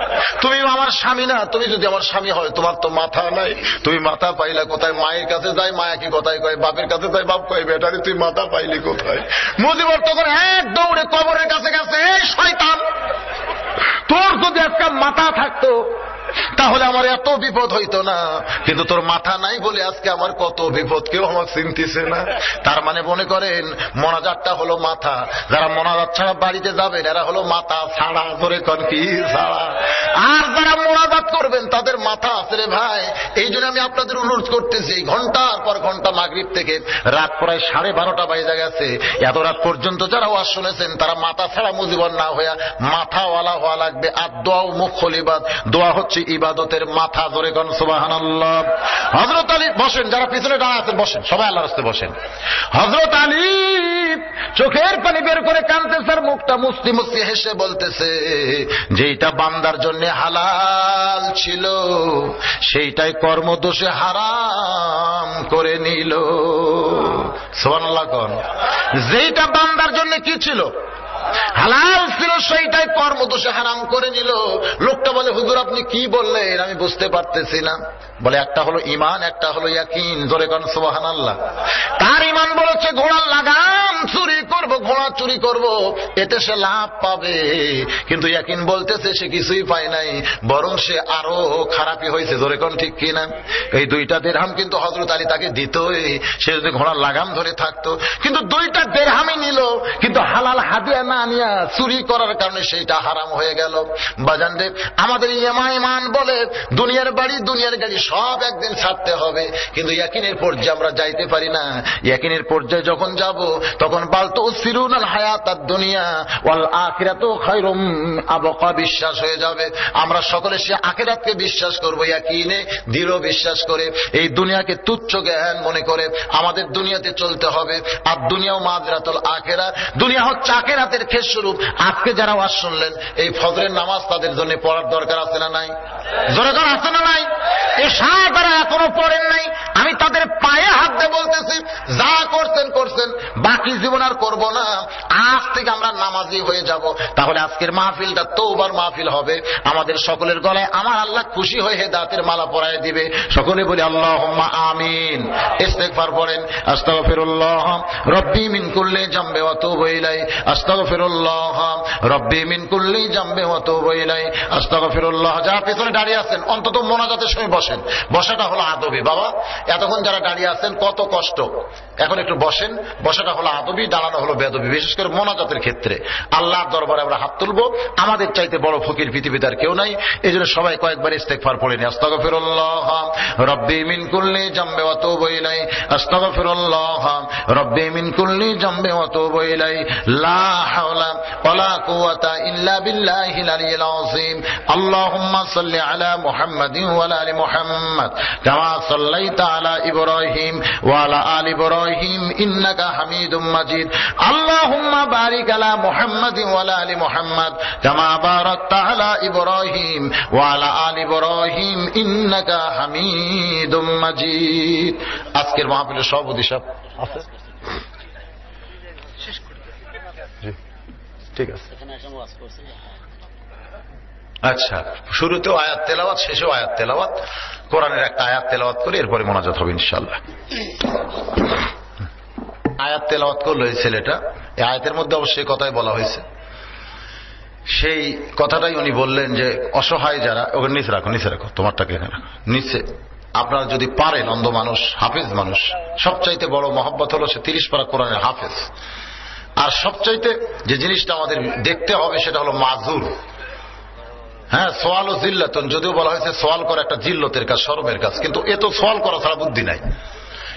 তুমি আমার স্বামী না, তুমি যদি আমার স্বামী হয় তোমার তো মাথা নাই, তুমি মাথা পাইলা কোথায়? মায়ের কাছে যাই, মায়া কি কথায় কয়? বাপের কাছে যাই, বাপ কয় বেটারে তুই মাথা পাইলি কোথায়? মজিবর তখন এক দৌড়ে কবরের কাছে গেছে, এই শয়তান, তোর যদি একটা মাথা থাকতো তাহলে আমার এত বিপদ হইতো না, কিন্তু তোর মাথা নাই বলে আজকে আমার কত বিপদ, কেউ আমাকে চিনতেছে না। তার মানে মনে করেন মোনাজাতটা হলো মাথা। যারা মোনাজাত ছাড়া বাড়িতে যাবেন এরা হলো মাথা ছাড়া, করে কোন কি ছাড়া। আর যারা মোনাজাত করবেন তাদের মাথা আছে রে ভাই। এই জন্য আমি আপনাদের অনুরোধ করতেছি, ঘন্টার পর ঘন্টা মাগরিব থেকে রাত প্রায় 12:30 বাজে গেছে, এত রাত পর্যন্ত যারা ওয়াজ শুনেছেন তারা মাথা ছাড়া মুজিবর না হইয়া মাথাওয়ালা হওয়া লাগবে। আর দোয়া মুখল ইবাদ, দোয়া হচ্ছে ইবাদত। ইবাদতের মাথা। ধরে কোন সুবহানাল্লাহ। হযরত আলী বসেন, যারা পিছনে দাঁড়া আছেন বসেন, সবাই আল্লাহর রাস্তায় বসেন। হযরত আলী চোখের পানি বের করে কাঁদতেছে, আর মুখটা মুছতে মুছতে হেসে বলতেছে, যেইটা বান্দার জন্য হালাল ছিল সেইটাই কর্মদোষে হারাম করে নিল। সুবহানাল্লাহ কোন। যেইটা বান্দার জন্য কি ছিল, হালাল ছিল, সেইটাই কর্মদোষে হারাম করে নিল। লোকটা বলে, হুজুর আপনি কি বললেন আমি বুঝতে পারতেছি না। বলে, একটা হলো ঈমান, একটা হলো ইয়াকিন। জোরে কোন সুবহানাল্লাহ। তার ঈমান বলেছে ঘোড়ার লাগাম চুরি করব, ঘোড়া চুরি করব, এতে সে লাভ পাবে। কিন্তু ইয়াকিন বলতেছে সে কিছুই পায় নাই, বরং সে আরো খারাপই হয়েছে। জোরে কোন ঠিক কিনা। এই 2টা দিরহাম কিন্তু হযরত আলী তাকে দিতই, সে যদি ঘোড়ার লাগাম ধরে থাকতো। কিন্তু 2টা দিরহামই নিল, কিন্তু হালাল হাদিয়া না নিয়া চুরি করার কারণে সেইটা হারাম হয়ে গেল। বাজান রে, আমাদের ঈমান বলে দুনিয়ার বাড়ি দুনিয়ার গাড়ি সব একদিন ছাড়তে হবে, কিন্তু ইয়াকিনের পর্যায়ে আমরা যাইতে পারি না। ইয়াকিনের পর্যায়ে যখন যাব তখন বালতো সিরুনাল হায়াতাদ দুনিয়া ওয়াল আখিরাতু খায়রুম আবকা, বিশ্বাস হয়ে যাবে। আমরা সকলে সে আখিরাতকে বিশ্বাস করব, ইয়াকিনে দৃঢ় বিশ্বাস করে, এই দুনিয়াকে তুচ্ছ জ্ঞান মনে করে আমাদের দুনিয়াতে চলতে হবে। আর দুনিয়াও মাজরাতুল আখিরা, দুনিয়া হচ্ছে আখিরাতের খেসরূপ। আজকে যারা ওয়াজ শুনলেন, এই ফজরের নামাজ তাদের জন্য পড়ার দরকার আছে না নাই? জোরে করে আছে না নাই? এশা যারা এখনো পড়েন নাই, আমি তাদের পায়ে হাত দিয়ে বলতেছি, যা করছেন করছেন, বাকি জীবন আর করবো না। আজ থেকে আমরা নামাজি হয়ে যাব। তাহলে আজকের মাহফিলটা তওবার মাহফিল হবে। আমাদের সকলের গলায় আমার আল্লাহ খুশি হয়ে হেদায়েতের মালা পরায় দিবে। সকলে বলি আল্লাহুম্মা আমিন। ইস্তিগফার পড়েন, আস্তাগফিরুল্লাহ রব্বি মিন কুল্লি জামবি ওয়া তুবু ইলাইহি, আস্তাগফিরুল্লাহ রব্বি মিন কুল্লি জামবি ওয়া তুবু ইলাইহি, আস্তাগফিরুল্লাহ। যারা পেছনে দাঁড়িয়ে আছেন অন্তত মোনাজাতের সময় বসেন। বসাটা হলো আদবি। বাবা এতক্ষণ যারা দাঁড়িয়ে আছেন কত কষ্ট, এখন একটু বসেন। বসাটা হলো আদবি, দাঁড়ানো হলো বেদবি। বিশেষ করে মোনাজাতের ক্ষেত্রে আল্লাহর দরবারে আমরা হাত তুলবো। আমাদের চাইতে বড় ফকির পৃথিবীতে আর কেউ নাই। এই জন্য সবাই কয়েকবার ইস্তেগফার পড়ে নি। আস্তাগফিরুল্লাহ রব্বি মিন কুল্লি জামবি ওয়া তুবু ইলাইহি, আস্তাগফিরুল্লাহ রব্বি মিন কুল্লি জামবি ওয়া তুবু ইলাইহি, লা হাওলা ওয়ালা কুওয়াতা ইল্লা বিল্লাহিল আলিয়্যিল আযীম। আল্লাহুম্মা সাল্লি আলা মুহাম্মাদিন ওয়া আলা আলি মুহাম্মাদ কামা সাল্লাইতা আলা ইব্রাহিম ওয়া আলা আলি ইব্রাহিম ইন্নাকা হামিদুম মাজিদ। আল্লাহুম্মা বারিক আলা মুহাম্মাদিন ওয়া আলা আলি মুহাম্মাদ কামা বারাকতা আলা ইব্রাহিম ওয়া আলা আলি ইব্রাহিম ইন্নাকা হামিদুম মাজিদ। আজকের মাহফিলের সভাপতি সাহেব আছে? ঠিক আছে। আচ্ছা, শুরুতেও আয়াত তেলাওয়াত, শেষেও আয়াত তেলাওয়াত। কোরআনের একটা আয়াত তেলাওয়াত করে এরপরে মোনাজাত হবে ইনশাআল্লাহ। আয়াত তেলাওয়াত করলো এই ছেলেটা। এই আয়াতের মধ্যে অবশ্যই কথাই বলা হয়েছে, সেই কথাটাই উনি বললেন যে অসহায় যারা, ওকে নিচে রাখো, নিচে রাখো, তোমারটাকে এখানে রাখো নিচে। আপনারা যদি পারেন, অন্ধ মানুষ, হাফেজ মানুষ, সবচাইতে বড় মহব্বত হলো সে 30 পারা কোরআনের হাফেজ। আর সবচাইতে যে জিনিসটা আমাদের দেখতে হবে সেটা হলো মাজুর। হ্যাঁ, সোয়াল ও জিল্লাতুন, যদিও বলা হয়েছে সোয়াল করা একটা জিল্লতের কাজ, শরমের কাজ, কিন্তু এ তো সোয়াল করা ছাড়া বুদ্ধি নাই।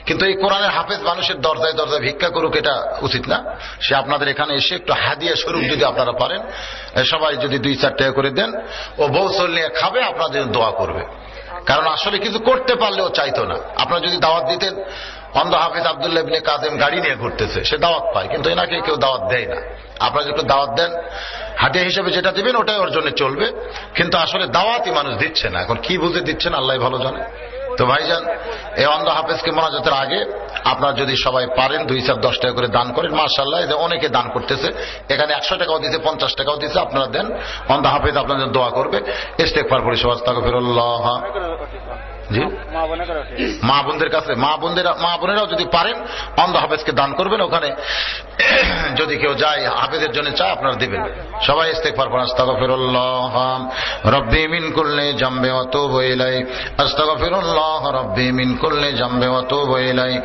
কিন্তু এই কোরআনের হাফেজ মানুষের দরজায় দরজায় ভিক্ষা করুক, এটা উচিত না। সে আপনাদের এখানে এসে একটু হাদিয়া স্বরূপ যদি আপনারা পারেন, সবাই যদি 2-4 টাকা করে দেন, ও বউ চল নিয়ে খাবে, আপনাদের দোয়া করবে। কারণ আসলে কিছু করতে পারলেও চাইতো না। আপনারা যদি দাওয়াত দিতেন, অন্ধ হাফিজ আব্দুল্লাহ ইবনে কাসেম গাড়ি নিয়ে ঘুরতেছে, সে দাওয়াত পায়, কিন্তু এনাকে কেউ দাওয়াত দেয় না। আপনারা যদি দাওয়াত দেন, হাদিয়া হিসেবে যেটা দিবেন ওটাই ওর জন্য চলবে, কিন্তু আসলে দাওয়াতই মানুষ দিচ্ছে না। এখন কি বুঝে দিচ্ছেন আল্লাহ ভালো জানে। তো ভাইজান, এই অন্ধ হাফেজকে মোনাজাতের আগে আপনারা যদি সবাই পারেন 2-4-10 টাকা করে দান করেন, মাশাআল্লাহ। যে অনেকে দান করতেছে, এখানে 100 টাকাও দিতে, 50 টাকাও দিতে, আপনারা দেন। অন্ধ হাফেজ আপনাদের দোয়া করবে। ইস্তেগফার পড়ি সবাই, আস্তাগফিরুল্লাহ। জি, মা বোনদের কাছে, মা বোনেরাও যদি পারেন অন্ধ হাফেজকে দান করবেন। ওখানে যদি কেউ যায় হাফেজের জন্য চায়, আপনারা দিবেন। সবাই ইস্তেগফার পড়েন, আস্তাগফিরুল্লাহ রব্বি মিন কুল্লি জামবি ওয়া তুবু ইলাইহি, আস্তাগফিরুল্লাহ রব্বি মিন কুল্লি জামবি ওয়া তুবু ইলাইহি,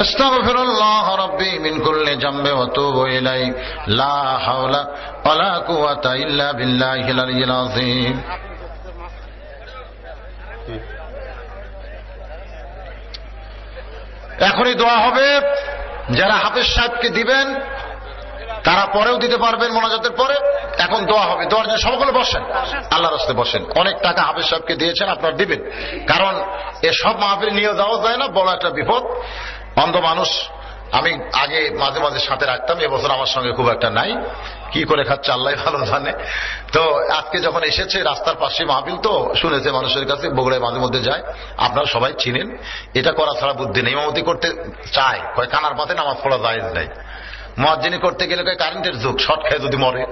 আস্তাগফিরুল্লাহ রব্বি মিন কুল্লি জামবি ওয়া তুবু ইলাইহি, লা হাওলা ওয়ালা কুওয়াতা ইল্লা বিল্লাহিল আলিয়্যিল আযীম। এখনই দোয়া হবে। যারা হাফেজ সাহেবকে দিবেন তারা পরেও দিতে পারবেন মোনাজাতের পরে। এখন দোয়া হবে, দোয়ার জন্য সবগুলো বসেন, আল্লাহর রাস্তায় বসেন। অনেক টাকা হাফেজ সাহেবকে দিয়েছেন, আপনারা দিবেন, কারণ এসব মাহফিল নিয়ে যাওয়া যায় না, বড় একটা বিপদ। অন্ধ মানুষ আমি আগে মাঝে মাঝে সাথে রাখতাম, এবছর আমার সঙ্গে খুব একটা নাই, কি করে খাচ্ছে আল্লাহ ভালো জানে। তো আজকে যখন এসেছে, রাস্তার পাশে মাহফিল তো শুনেছে মানুষের কাছে, বগুড়ায় মাঝে মধ্যে যায়, আপনারা সবাই চিনেন। এটা করা ছাড়া বুদ্ধি নেই। ইমামতি করতে চায়, কয় কানার পাতে নামাজ পড়া জায়েজ নাই। মুয়াজ্জিনি করতে গেলে কয় কারেন্টের যুগ, শর্ট খেয়ে যদি মরে,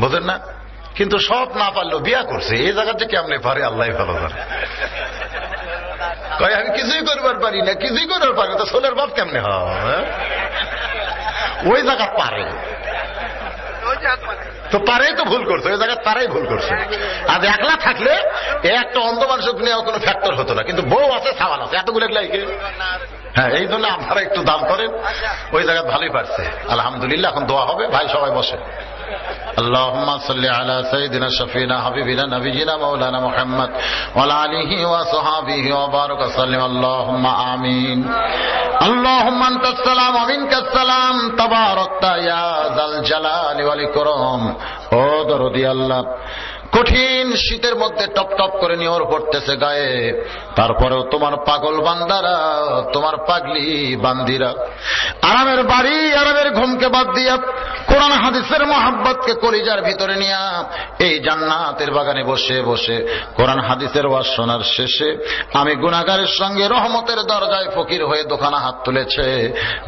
বুঝেন না। কিন্তু সব না পারলেও বিয়া করছে, এই জায়গাতে কেমনে পারে আল্লাহ ভালো জানে। কয় আমি কিছুই করবার পারি না, কিছুই করবার পারি না, তো ছোলের বাপ কেমনে হয়? ওই জায়গা পারে তো, পারেই তো ভুল করছে, ওই জায়গায় তারাই ভুল করছে। আর একলা থাকলে একটা অন্ধ মানুষের নেওয়া কোনো ফ্যাক্টর হতো না, কিন্তু বউ আছে, সাবান আছে, এতগুলো লাইকে। হ্যাঁ, এই জন্য আপনারা একটু দাম করেন, ওই জায়গায় ভালোই পারছে আলহামদুলিল্লাহ। এখন দোয়া হবে, ভাই সবাই বসে। اللهم صل على سيدنا شفينا حبيبنا نبينا مولانا محمد وعلى آله وصحبه وبارك وسلم اللهم آمين اللهم أنت السلام ومنك السلام تباركت يا ذا الجلال والإكرام ও দরদি আল্লাহ, কঠিন শীতের মধ্যে টপ টপ করে নিয়র পড়তেছে গায়ে, তারপরেও তোমার পাগল বান্দারা, তোমার পাগলি বান্দিরা আরামের বাড়ি, আরামের ঘুমকে বাদ দিয়া কোরআন হাদিসের মোহাব্বতকে কলিজার ভিতরে নিয়া এই জান্নাতের বাগানে বসে বসে কোরআন হাদিসের ওয়াজ শোনার শেষে আমি গুনাহগারের সঙ্গে রহমতের দরজায় ফকির হয়ে দোকানা হাত তুলেছে।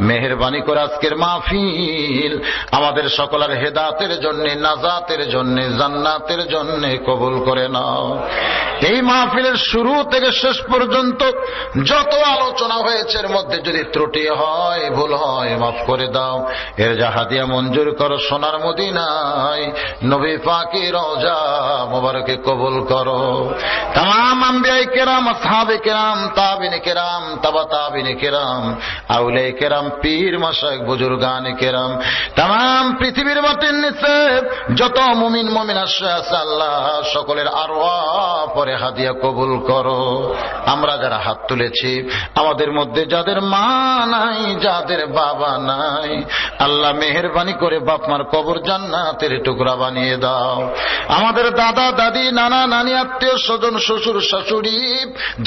মেহেরবানি করে আজকের মাহফিল আমাদের সকলের হেদায়েতের জন্য, নাজাতের জন্য, জান্নাতের জন্য কবুল করে নাও। এই মাহফিলের শুরু থেকে শেষ পর্যন্ত যত আলোচনা হয়েছে এর মধ্যে যদি ত্রুটি হয়, ভুল হয়, মাফ করে দাও। এর জাহাদিয়া মঞ্জুর করো সোনার মদিনায়, নবী পাকের রওজা মোবারকে কবুল করো। তামাম আম্বিয়ায়ে কেরাম, আসহাবে কেরাম, তাবিঈন কেরাম, তাবা তাবিঈন কেরাম, আউলিয়া কেরাম, পীর মাশায়েখ, বুজুর্গান কেরাম, তামাম পৃথিবীর মাটির নিচে যত মুমিন মুমিনাত আছে আল্লাহ সকলের আরওয়াহ পরে হাদিয়া কবুল করো। আমরা যারা হাত তুলেছি, আমাদের মধ্যে যাদের মা নাই, যাদের বাবা নাই, আল্লাহ মেহেরবানি করে বাপ মার কবর জান্নাতের টুকরা বানিয়ে দাও। আমাদের দাদা দাদি, নানা নানি, আত্মীয় স্বজন, শ্বশুর শাশুড়ি,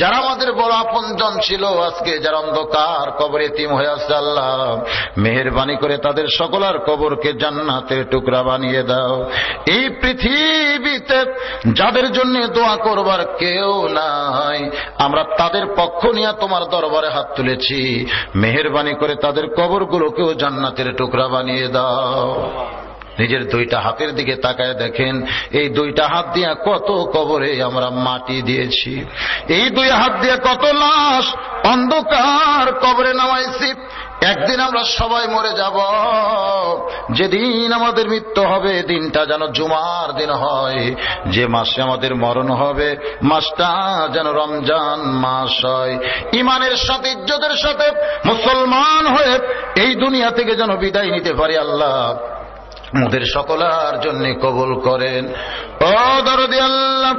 যারা আমাদের বড় আপনজন ছিল, আজকে যারা অন্ধকার কবরে এতিম হয়ে আছে, আল্লাহ মেহেরবানি করে তাদের সকলের কবরকে জান্নাতের টুকরা বানিয়ে দাও। এই পৃথিবীতে যাদের জন্য দোয়া করবার কেউ নাই, আমরা তাদের পক্ষ নিয়ে তোমার দরবারে হাত তুলেছি, মেহেরবানি করে তাদের কবরগুলোকেও জান্নাতের টুকরা বানিয়ে দাও। নিজের দুইটা হাতের দিকে তাকায় দেখেন, এই দুইটা হাত দিয়ে কত কবরে আমরা মাটি দিয়েছি, এই দুই হাত দিয়ে কত লাশ অন্ধকার কবরে নামাইছি। একদিন আমরা সবাই মরে যাব, যেদিন আমাদের মৃত্যু হবে দিনটা যেন জুমার দিন হয়, যে মাসে আমাদের মরণ হবে মাসটা যেন রমজান মাস হয়। ইমানের সাথে, ইজ্জতের সাথে মুসলমান হয়ে এই দুনিয়া থেকে যেন বিদায় নিতে পারি। আল্লাহ আমাদের সকলের জন্য কবুল করেন। ও দরদি আল্লাহ,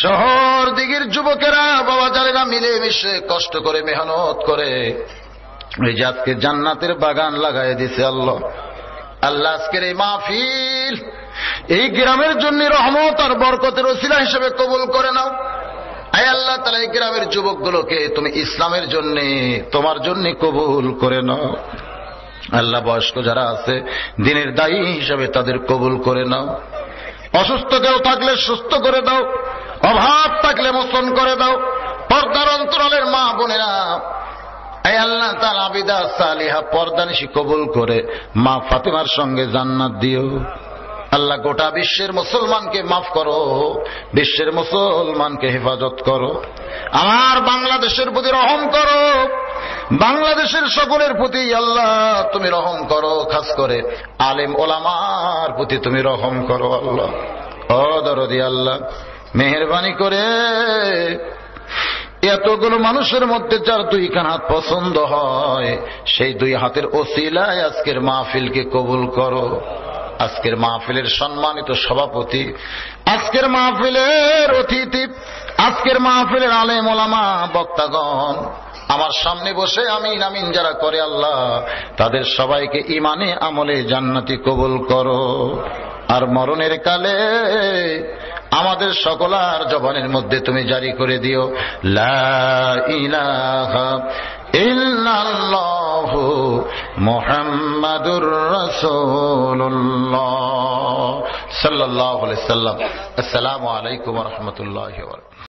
শহর দিকের যুবকেরা, বাবা যারা মিলে মিশে কষ্ট করে মেহনত করে এই যে আজকে জান্নাতের বাগান লাগাই দিছে আল্লাহ, আল্লাহ আজকের এই মাহফিল এই গ্রামের জন্য রহমত আর বরকতের ওসিলা হিসেবে কবুল করে নাও। আয় আল্লাহ তাআলা এই গ্রামের যুবকগুলোকে তুমি ইসলামের জন্য, তোমার জন্য কবুল করে নাও। আল্লাহ বয়স্ক যারা আছে দিনের দায়ী হিসেবে তাদের কবুল করে নাও। অসুস্থ কেউ থাকলে সুস্থ করে দাও, অভাব থাকলে মোচন করে দাও। পর্দার অন্তরালের মা বোনেরা, আয় আল্লাহ তাআলা আবিদা সালিহা পর্দানিশী কবুল করে মা ফাতেমার সঙ্গে জান্নাত দিও। আল্লাহ গোটা বিশ্বের মুসলমানকে মাফ করো, বিশ্বের মুসলমানকে হেফাজত করো। আমার বাংলাদেশের প্রতি রহম করো, বাংলাদেশের সকলের প্রতি আল্লাহ তুমি রহম করো, খাস করে আলেম ওলামার প্রতি তুমি রহম করো। আল্লাহ ও দরদি আল্লাহ, মেহেরবানি করে এতগুলো মানুষের মধ্যে যার দুইখান হাত পছন্দ হয়, সেই দুই হাতের ওসিলায় আজকের মাহফিলকে কবুল করো। আজকের মাহফিলের সম্মানিত সভাপতি, আজকের মাহফিলের অতিথি, আজকের মাহফিলের আলেম ওলামা বক্তাগণ, আমার সামনে বসে আমিন আমিন যারা করে আল্লাহ তাদের সবাইকে ইমানে আমলে জান্নাতি কবুল করো। আর মরণের কালে আমাদের সকলার জবানের মধ্যে তুমি জারি করে দিও লা ইলাহা ইল্লাল্লাহু মুহাম্মাদুর রাসূলুল্লাহ সাল্লাল্লাহু আলাইহি ওয়াসাল্লাম। আসসালামু আলাইকুম ওয়া রাহমাতুল্লাহি ওয়া বারাকাতুহু।